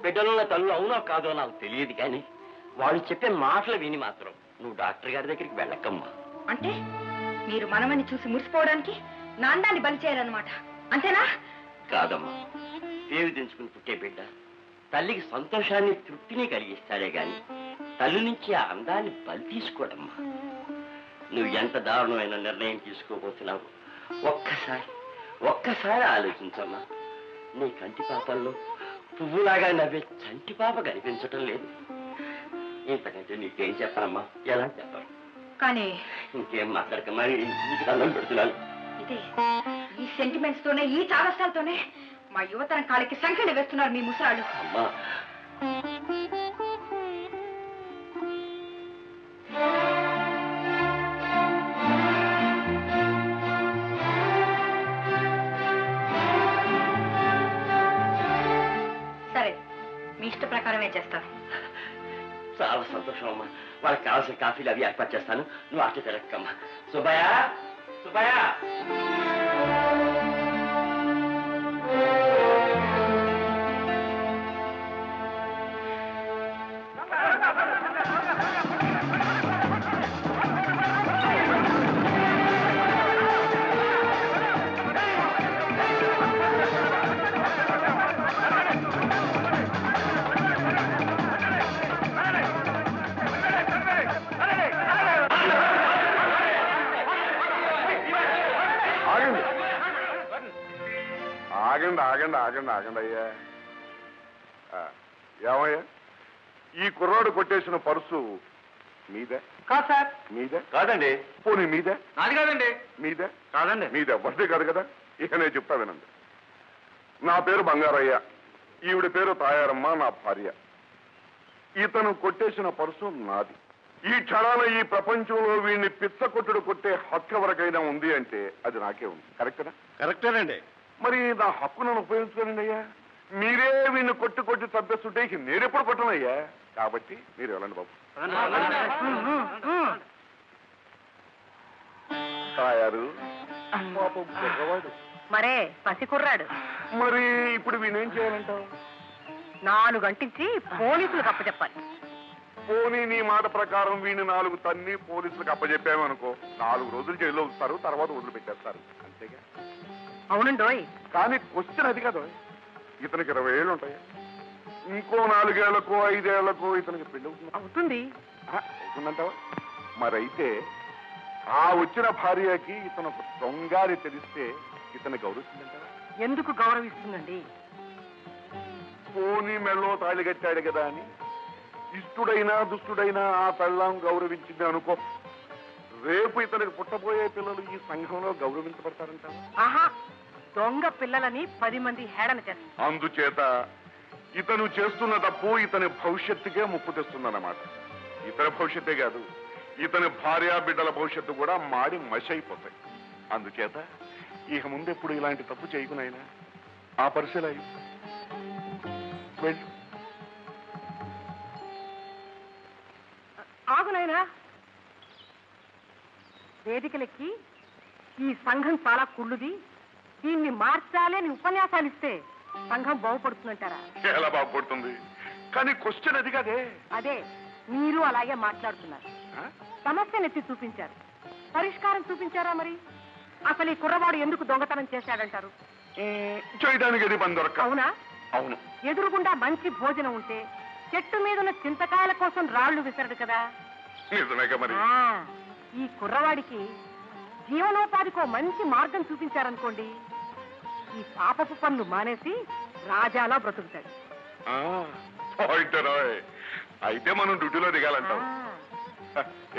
[SPEAKER 9] బిడ్డలున్న తల్లు అవునో కాదో నాకు తెలియదు, కానీ వాళ్ళు చెప్పే మాటలు విని మాత్రం నువ్వు డాక్టర్ గారి దగ్గరికి వెళ్ళకమ్మా.
[SPEAKER 11] అంటే మీరు మనమని చూసి మురిసిపోవడానికి నా అందాన్ని బలి చేయాలన్నమాట, అంతేనా?
[SPEAKER 9] కాదమ్మా, పేరు తెంచుకుని పుట్టే బిడ్డ తల్లికి సంతోషాన్ని తృప్తిని కలిగిస్తాడే గాని తల్లి నుంచి ఆ అందాన్ని బలి తీసుకోడమ్మా. నువ్వు ఎంత దారుణమైన నిర్ణయం తీసుకోబోతున్నావు ఒక్కసారి ఆలోచించమ్మా. నీ కంటి పాపల్లో పువ్వులాగా నవ్వే చంటి పాప కనిపించటం లేదు. ఇంతకంటే నీకేం చెప్పనమ్మా, ఎలా చెప్పను?
[SPEAKER 11] కానీ
[SPEAKER 9] ఇంకేం మాట్లాడకమ్మా, నీకు దండం పెడుతున్నాను.
[SPEAKER 11] ఇదే ఈ సెంటిమెంట్స్ తోనే, ఈ చాదస్తాలతోనే మా యువతరం కాళ్ళకి సంఖ్యలు వేస్తున్నారు మీ ముసరాళ్ళు.
[SPEAKER 9] అమ్మా,
[SPEAKER 11] సరే, మీ ఇష్ట ప్రకారమే చేస్తాను.
[SPEAKER 9] చాలా సంతోషం అమ్మా. వాళ్ళకి కావాల్సిన కాఫీలు అవి ఏర్పాటు చేస్తాను. నువ్వు అట్లా తిరగక్కమ్మా. సుబ్బయ్య, సుబ్బయ్య.
[SPEAKER 12] ఆగండి అయ్యా. ఏమయ్యా, ఈ కుర్రాడు కొట్టేసిన పర్సు మీదే?
[SPEAKER 8] కాదు సార్.
[SPEAKER 12] మీదే
[SPEAKER 6] కాదండి.
[SPEAKER 12] పోనీ మీదే?
[SPEAKER 8] నాది కాదండి.
[SPEAKER 12] మీదే?
[SPEAKER 8] కాదండి.
[SPEAKER 12] మీదే వస్తే కాదు కదా. ఇక నేను చెప్తా వినండి. నా పేరు బంగారయ్య, ఈవిడ పేరు తాయారమ్మ, నా భార్య. ఇతను కొట్టేసిన పర్సు నాది. ఈ క్షణాన ఈ ప్రపంచంలో వీడిని పిచ్చ కొట్టుడు కొట్టే హక్కు ఎవరికైనా ఉంది అంటే అది నాకే ఉంది. కరెక్టేనా?
[SPEAKER 6] కరెక్టేనండి.
[SPEAKER 12] మరి నా హక్కు నన్ను ఉపయోగించుకోనండి అయ్యా. మీరే వీడిని కొట్టి తప్పేస్తుంటే నేనెప్పుడు కొట్టనయ్యా. కాబట్టి మీరు వెళ్ళండి బాబు. తాయారు పాపం కుర్రవాడు.
[SPEAKER 2] మరే పసి కుర్రాడు.
[SPEAKER 12] మరి ఇప్పుడు వీణేం చేయాలంటావు?
[SPEAKER 2] 4 గంటించి పోలీసులకు అప్పచెప్పాలి.
[SPEAKER 12] పోనీ నీ మాట ప్రకారం వీడిని 4 తన్ని పోలీసులకు అప్పచెప్పామనుకో, 4 రోజులు జైల్లో ఉంచుతారు, తర్వాత వదిలిపెట్టేస్తారు. అంతేగా?
[SPEAKER 2] అవునండోయ్.
[SPEAKER 12] కానీ క్వశ్చన్ అది కదా. ఇతనికి 20 ఏళ్ళు ఉంటాయి. ఇంకో 4 ఏళ్లకో 5 ఏళ్లకో ఇతనికి పెళ్లి
[SPEAKER 2] అవుతుంది.
[SPEAKER 12] అవుతుందంటావా? మరైతే ఆ వచ్చిన భార్యకి ఇతను దొంగారి తెలిస్తే ఇతను గౌరవిస్తుందంటావా?
[SPEAKER 2] ఎందుకు గౌరవిస్తుందండి?
[SPEAKER 12] పోనీ మెళ్ళో తాళి కట్టాడు కదా అని ఇష్టుడైనా దుష్టుడైనా ఆ పెళ్ళాం గౌరవించింది అనుకో, రేపు ఇతనికి పుట్టబోయే పిల్లలు ఈ సంఘంలో గౌరవించబడతారంటావా?
[SPEAKER 2] ఆహా, దొంగ పిల్లలని 10 మంది హేళన చేస్తారు.
[SPEAKER 12] అందుచేత ఇతను చేస్తున్న తప్పు ఇతని భవిష్యత్తుకే ముప్పు తెస్తుందన్నమాట. ఇతని భవిష్యత్తే కాదు, ఇతని భార్యా బిడ్డల భవిష్యత్తు కూడా మాడి మషి అయిపోతాయి. అందుచేత ఇక ముందెప్పుడు ఇలాంటి తప్పు చేయకునైనా ఆ పరిశీలి వెళ్ళు.
[SPEAKER 2] ఆగునైనా, వేదికలెక్కి ఈ సంఘం చాలా కుళ్ళుది, దీన్ని మార్చాలి అని ఉపన్యాసాలు ఇస్తే సంఘం బాగుపడుతుందంటారా?
[SPEAKER 12] ఎలా బాగుపడుతుంది? కానీ క్వశ్చన్ అది కదే.
[SPEAKER 2] అదే మీరు అలాగే మాట్లాడుతున్నారు. సమస్యను ఎత్తి చూపించారు, పరిష్కారం చూపించారా? మరి అసలు ఈ కుర్రవాడు ఎందుకు దొంగతనం చేశాడంటారు?
[SPEAKER 12] చేయడానికి అది పని దొరక.
[SPEAKER 2] అవునా?
[SPEAKER 12] అవును.
[SPEAKER 2] ఎదురుగుండా మంచి భోజనం ఉంటే చెట్టు మీద ఉన్న చింతకాయల కోసం రాళ్లు విసరడు కదా.
[SPEAKER 12] నిజమేగా మరి.
[SPEAKER 2] ఈ కుర్రవాడికి జీవనోపాధికో మంచి మార్గం చూపించారనుకోండి, ఈ పాపపు పనులు మానేసి రాజాలా బ్రతుకుతాడు.
[SPEAKER 12] అయితే మనం డ్యూటీలో దిగాలంటావు.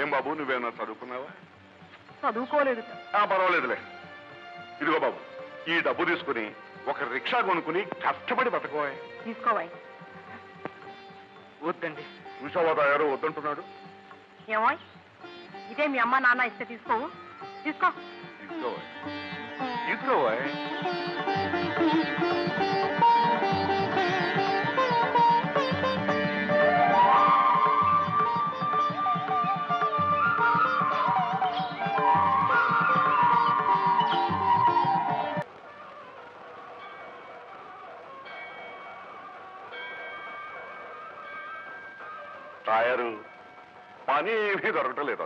[SPEAKER 12] ఏం బాబు, నువ్వేమన్నా చదువుకున్నావా?
[SPEAKER 2] చదువుకోలేదు.
[SPEAKER 12] పర్వాలేదులే. ఇదిగో బాబు, ఈ డబ్బు తీసుకుని ఒక రిక్షా కొనుక్కుని కష్టపడి బతకోవా.
[SPEAKER 2] తీసుకోవాయి.
[SPEAKER 8] వద్దండి.
[SPEAKER 12] చూసావా తయారు వద్దంటున్నాడు.
[SPEAKER 2] ఏమో, ఇదే మీ అమ్మ నాన్న ఇస్తే తీసుకోవు. తీసుకో.
[SPEAKER 12] తీసుకోవా. తయారు పని ఏమీ దొరకటలేదు.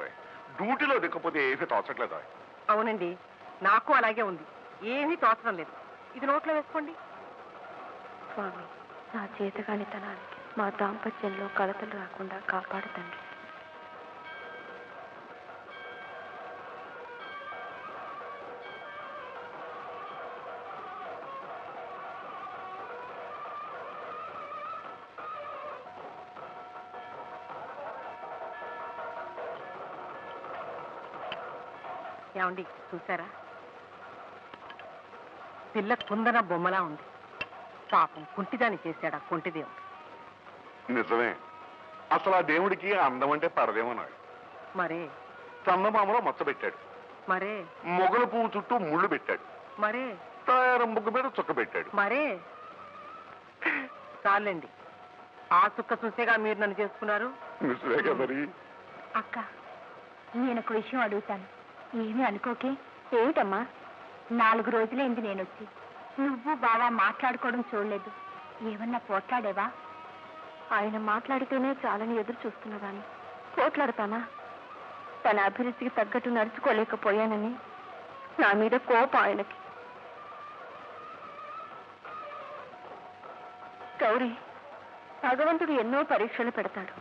[SPEAKER 12] డ్యూటీలో దిక్కపోతే ఏమీ తోచట్లేదా?
[SPEAKER 2] అవునండి, నాకు అలాగే ఉంది. ఏమీ తోచడం లేదు. ఇది నోట్లో వేసుకోండి.
[SPEAKER 13] స్వామి, నా చేతగానితనానికి మా దాంపత్యంలో కలతలు రాకుండా కాపాడుతండి.
[SPEAKER 2] ఏమండి, చూసారా? పిల్ల కుందన బొమ్మలా ఉంది. పాపం కుంటిదాన్ని చేశాడు ఆ కుంటిదేవుడు.
[SPEAKER 12] నిజమే. అసలు ఆ దేవుడికి అందం అంటే పడదేమన్నాడు.
[SPEAKER 2] మరే
[SPEAKER 12] చందమామలో మచ్చ పెట్టాడు,
[SPEAKER 2] మరే
[SPEAKER 12] మొగల పువ్వు చుట్టూ ముళ్ళు పెట్టాడు,
[SPEAKER 2] మరే
[SPEAKER 12] తాయారం బుగ్గ మీద చుక్క పెట్టాడు.
[SPEAKER 2] మరే చాలండి. ఆ చుక్క చూసేగా మీరు నన్ను చేసుకున్నారు.
[SPEAKER 12] నిజమేగా మరి.
[SPEAKER 11] అక్క, నేను ఒక విషయం అడుగుతాను, ఏమీ అనుకోకే. ఏమిటమ్మా? 4 రోజులైంది నేను వచ్చి. నువ్వు బాగా మాట్లాడుకోవడం చూడలేదు. ఏమన్నా పోట్లాడేవా?
[SPEAKER 13] ఆయన మాట్లాడితేనే చాలని ఎదురు చూస్తున్నదాన్ని పోట్లాడతానా? తన అభిరుచికి తగ్గట్టు నడుచుకోలేకపోయానని నా మీద కోపం ఆయనకి. గౌరీ, భగవంతుడు ఎన్నో పరీక్షలు పెడతాడు.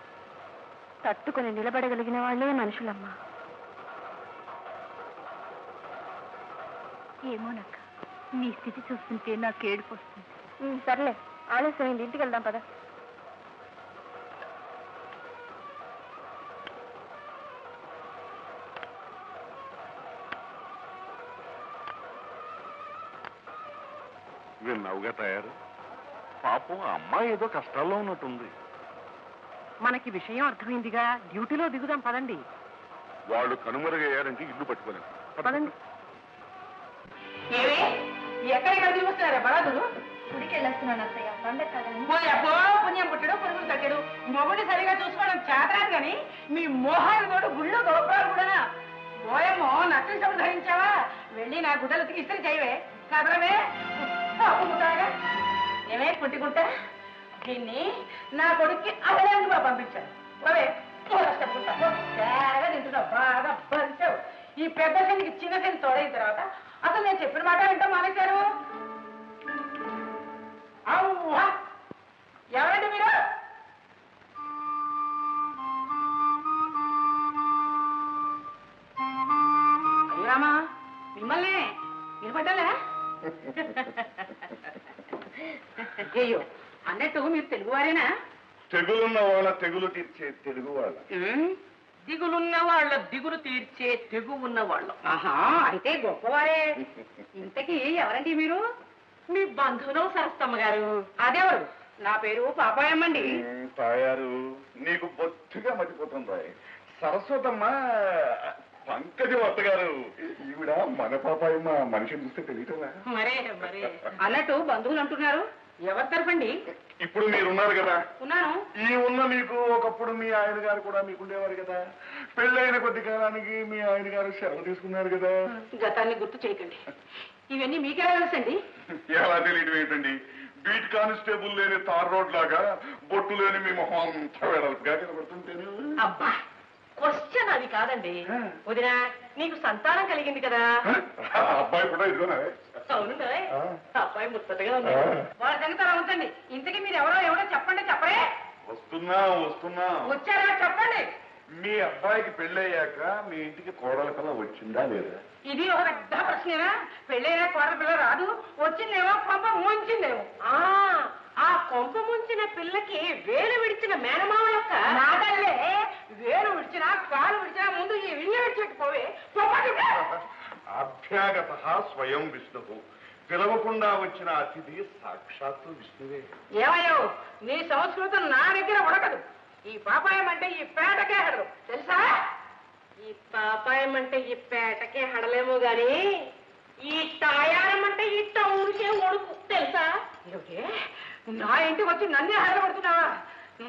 [SPEAKER 13] తట్టుకొని నిలబడగలిగిన వాళ్ళే మనుషులమ్మా.
[SPEAKER 11] ఏమోనక్క, నీ స్థితి చూస్తుంటే నాకు ఏడుపు వస్తుంది.
[SPEAKER 13] సర్లే, ఆలస్యమైంది, ఇంటికి వెళ్దాం పద.
[SPEAKER 12] విన్నావుగా తయారు. పాపం ఆ అమ్మాయి ఏదో కష్టాల్లో ఉన్నట్టుంది.
[SPEAKER 2] మనకి విషయం అర్థమైందిగా. డ్యూటీలో దిగుదాం పదండి.
[SPEAKER 12] వాళ్ళు కనుమరుగయ్యారంటే ఇల్లు పట్టుకోలేము.
[SPEAKER 2] పదండి.
[SPEAKER 5] ఏవే ఎక్కడికి వెళ్ళి వస్తున్నారా బలాదులు?
[SPEAKER 11] గుడికి వెళ్ళొస్తున్నాను అత్తయ్య, పండగ కదండి.
[SPEAKER 5] పోయబ్బో, పుణ్యం పుట్టడు పురుగులు తగ్గడు. మొగుడి సరిగా చూసుకోవడం చేతరాదు కానీ మీ మోహాలు తోడు గుళ్ళు గోపురాలు కూడా. పోయమ్మో, నక్కల సభలు ధరించావా? వెళ్ళి నా గుడ్డలు ఇస్త్రీ చేయవే. కదలవే ముద్దాగా. ఏమే పుట్టిగుంట, దీన్ని నా కొడుక్కి అడలేందుగా పంపించాను. పోవే, బాగా తింటున్నావు, బాగా భరించావు. ఈ పెద్ద శనికి చిన్న శని తోడైన తర్వాత అసలు నేను చెప్పిన మాట ఏంటో మానేశారు. అవ్వా, ఎవరండి మీరు? అయ్యామా, మిమ్మల్ని నిలబడ్డాలా? అయ్యో, అన్నట్టు మీరు తెలుగువారేనా?
[SPEAKER 12] తెగులున్న వాళ్ళ తెగులు తీర్చే తెలుగు వాళ్ళ.
[SPEAKER 5] దిగులున్న వాళ్ళ దిగులు తీర్చే తెగు ఉన్న వాళ్ళు. ఆహా, అయితే గొప్పవారే. ఇంతకీ ఎవరండి మీరు? మీ బంధువులు సరస్తమ్మ గారు. అదేవారు? నా పేరు పాపాయమ్మండి.
[SPEAKER 12] తాయారు, నీకు బొత్తుగా మర్చిపోతుంది. సరస్వతమ్మ పంకజవత్త గారు. ఈవిడ మన పాపాయమ్మ. మనిషిని చూస్తే తెలియటరా?
[SPEAKER 5] మరే మరే. అన్నట్టు బంధువులు అంటున్నారు, ఎవరి తరఫండి?
[SPEAKER 12] ఇప్పుడు మీరున్నారు కదా.
[SPEAKER 5] ఉన్నాను.
[SPEAKER 12] ఈ ఉన్న మీకు ఒకప్పుడు మీ ఆయన గారు కూడా మీకుండేవారు కదా. పెళ్ళైన కొద్ది కాలానికి మీ ఆయన గారు సెలవు తీసుకున్నారు కదా.
[SPEAKER 5] గతాన్ని గుర్తు చేయకండి. ఇవన్నీ మీకెలా తెలుసండి?
[SPEAKER 12] ఎలా తెలియటం ఏంటండి? బీట్ కానిస్టేబుల్ లేని తార్ రోడ్ లాగా బొట్టు లేని మీ మొహం అంతా వెడల్పుగా కనబడుతుంటేను.
[SPEAKER 5] అబ్బా, క్వశ్చన్ అది కాదండి. వదినా, నీకు సంతానం కలిగింది కదా.
[SPEAKER 12] అబ్బాయి కూడా ఇదిగోనా?
[SPEAKER 5] అవును, అబ్బాయి ముచ్చటగా ఉంది. వాళ్ళ సంగతి అలా ఉంచండి. ఇంతకీ మీరు ఎవరో ఎవరో చెప్పండి. చెప్పరే?
[SPEAKER 12] వస్తున్నా.
[SPEAKER 5] వచ్చారా? చెప్పండి.
[SPEAKER 12] మీ అబ్బాయికి పెళ్ళయ్యాక మీ ఇంటికి కోడల కల్లా వచ్చిందా లేదా?
[SPEAKER 5] ఇది ఒక పెద్ద ప్రశ్నేనా? పెళ్ళైనా కోడల పిల్ల రాదు. వచ్చిందేమో, కొంప ముంచిందేమో. ఆ కొంప ముంచిన పిల్లకి వేలు విడిచిన మేనమామ యొక్క నాటల్లే. వేలు విడిచినా కాలు విడిచినా ముందు ఈ విల్లు విడిచిపెట్టుకోవే.
[SPEAKER 12] అభ్యాగత స్వయం విష్ణువు. పిలవకుండా వచ్చిన అతిథి సాక్షాత్తు విష్ణువే.
[SPEAKER 5] ఏమయ్యో, నీ సంస్కృతం నా దగ్గర ఉడకదు. ఈ పాపాయం అంటే ఈ పేటకే హడలు, తెలుసా? ఈ పాపాయం అంటే ఈ పేటకే హడలేమో గాని ఈ తాయారం అంటే ఈ టౌన్కే ఒడుకు, తెలుసా? నా ఇంటికి వచ్చి నన్నే హడలబడుతున్నావా?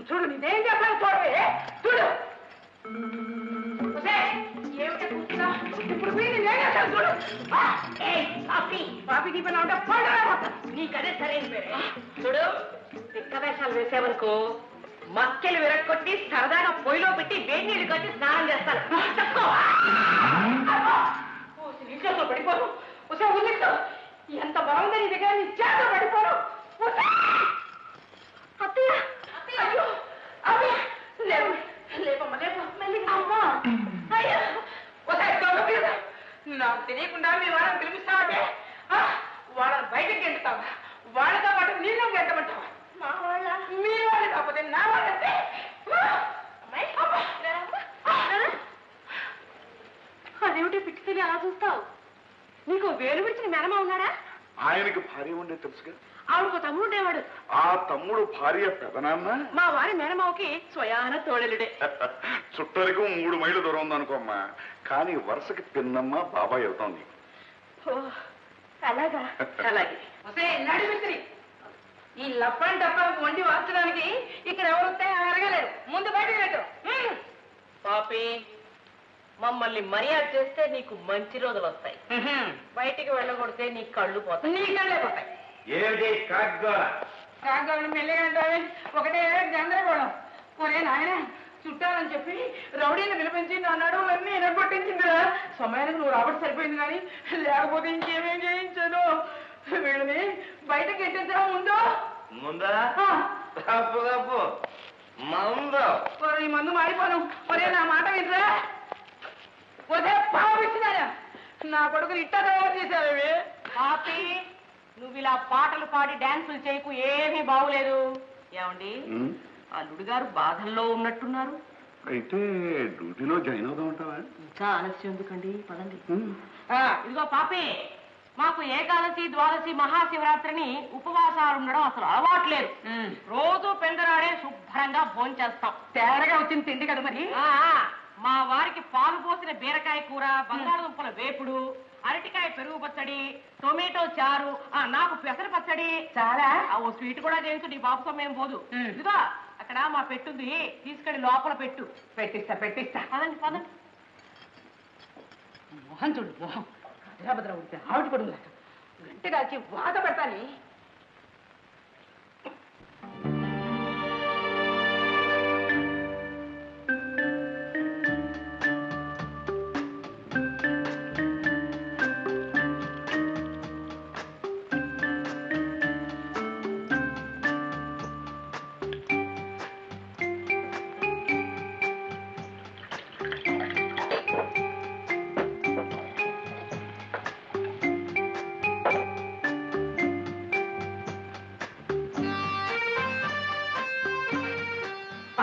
[SPEAKER 5] చూడు, నీదేం చెప్పాలి చూడవే. చూడు, ఏమిటో కూర్చున్నా. ఇప్పుడు వీడిని నేనే చేస్తాను, చూడు. పాపి దీపన ఉంటే పండుగ నీకదే సరైన పేరే. చూడు, తిక్క వేషాలు వేసావనుకో మక్కెలు విరక్కొట్టి సరదాగా పొయ్యిలో పెట్టి వేడి నీళ్ళు కట్టి స్నానం చేస్తారు. తప్పుకో. నీళ్ళతో పడిపోను. ఒకసారి ఉన్నట్టు ఎంత బాగుందని నీ దగ్గర నిత్యాతో పడిపోను. అత్తయ్య, అయ్యో, అయ్యో, లేవు, లేపమ్మ, లేపు, అమ్మా, అయ్యో, ఒకసారి తోడు. నాకు తెలియకుండా మీ వాళ్ళని పిలిపిస్తావంటే వాళ్ళని బయటకు గెంటుతావా? వాళ్ళతో పాటు నీళ్ళు గెంటమంటావా? మా వాళ్ళ, మీ వాళ్ళు కాకపోతే నా వాళ్ళంటే. అదేమిటి పిచ్చితేలి అలా చూస్తావు? నీకు వేలు విడిచిన మేనమా ఉన్నాడా?
[SPEAKER 12] ఆయనకి భార్య ఉండే తెలుసుగా.
[SPEAKER 5] ఆవిడకు తమ్ముడు ఉండేవాడు.
[SPEAKER 12] ఆ తమ్ముడు భార్య పెదనాన్న
[SPEAKER 5] మా వారి మేనమావకి స్వయాన తోడలుడే.
[SPEAKER 12] చుట్టరికం 3 మైళ్ళు దూరం ఉందనుకోమ్మా, కానీ వరుసకి పిన్నమ్మ బాబాయ్ అవుతాం నీకు.
[SPEAKER 5] అలాగా? అలాగే. నడిమిత్రి, ఈ లప్పని డబ్బాకు వండి వార్చడానికి ఇక్కడ ఎవరు వస్తే అరగలేరు. ముందు బయటకు పెట్టు. పాపి, మమ్మల్ని మర్యాద చేస్తే నీకు మంచి రోజులు వస్తాయి. బయటికి వెళ్ళగొడితే నీ కళ్ళు పోతాయి. నీ కళ్ళే పోతాయి.
[SPEAKER 6] ఏమిటి కాగ్గోల?
[SPEAKER 5] కాగోలు మెల్లిగా ఒకటే గందరగోళం. ఒరే నాయన, చుట్టాలని చెప్పి రౌడీని పిలిపించి నా నడువులన్నీ ఎనగొట్టించిందిరా. సమయానికి నువ్వు రాబట్టి సరిపోయింది, కానీ లేకపోతే ఇంకేమేం చేయించాను. వీళ్ళని బయటకి ఎట్టించడం ముందు
[SPEAKER 6] ముందా తప్పు తప్పు మందు.
[SPEAKER 5] ఈ మందు మారిపోను. ఒరే నా మాట వినరా? ఒరే పాపించినారా? నా కొడుకుని ఇట్టా తయారు చేశారు. పాపి, నువ్వు ఇలా పాటలు పాడి డాన్సులు చేయకు, ఏమీ బాగులేదు. ఏమండి, అల్లుడు గారు బాధల్లో ఉన్నట్టున్నారు.
[SPEAKER 12] అయితే డ్యూటీలో జాయిన్ అవుదాం అంటావా?
[SPEAKER 5] ఇంకా ఆలస్యం ఎందుకండి, పదండి. ఇదిగో పాపి, మాకు ఏకాదశి, ద్వాదశి, మహాశివరాత్రిని ఉపవాసాలు ఉండడం అసలు అలవాట్లేదు. రోజు పెందరాడే శుభ్రంగా భోంచేస్తాం. తేరగా వచ్చింది తిండి కదా మరి. మా వారికి పాలు పోసిన బీరకాయ కూర, బంగాళదుంపల వేపుడు, అరటికాయ పెరుగు పచ్చడి, టొమాటో చారు, నాకు పెసర పచ్చడి. చాలా ఓ స్వీట్ కూడా చేయించు, నీ బాబు సమయం పోదు. ఇదిగో అక్కడ మా పెట్టుంది, తీసుకెళ్ళి లోపల పెట్టు. పెట్టిస్తా పెట్టిస్తా. పదండి పదండి. మోహన్ చూడు, మోహం భద్రాభద్ర ఉడితే ఆవిడ పడుంది. గంటగా వచ్చి వాత పెడతాని.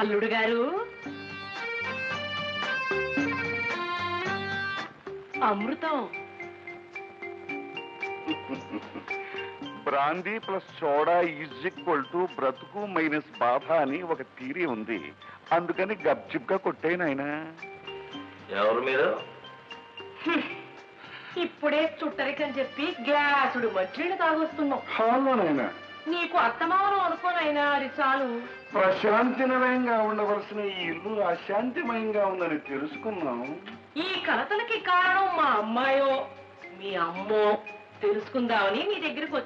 [SPEAKER 5] అల్లుడు గారు, అమృతం.
[SPEAKER 12] Brandy plus soda is equal to బ్రతుకు మైనస్ బాధ అని ఒక థీరీ ఉంది. అందుకని గప్చిప్ గా కొట్టేనాయన.
[SPEAKER 6] ఎవరు మీరు?
[SPEAKER 5] ఇప్పుడే చుట్టరికని చెప్పి గ్లాసుడు మట్టిని తాగొస్తున్నావు.
[SPEAKER 12] హాలోనైనా
[SPEAKER 5] నీకు అత్తమానం అనుకోనైనా అది చాలు.
[SPEAKER 12] ప్రశాంతిమయంగా ఉండవలసిన ఈ ఇల్లు అశాంతిమయంగా ఉందని తెలుసుకున్నాం.
[SPEAKER 5] ఈ కలతలకి కారణం మా అమ్మాయో మీ అమ్మో తెలుసుకుందామని నీ దగ్గరికి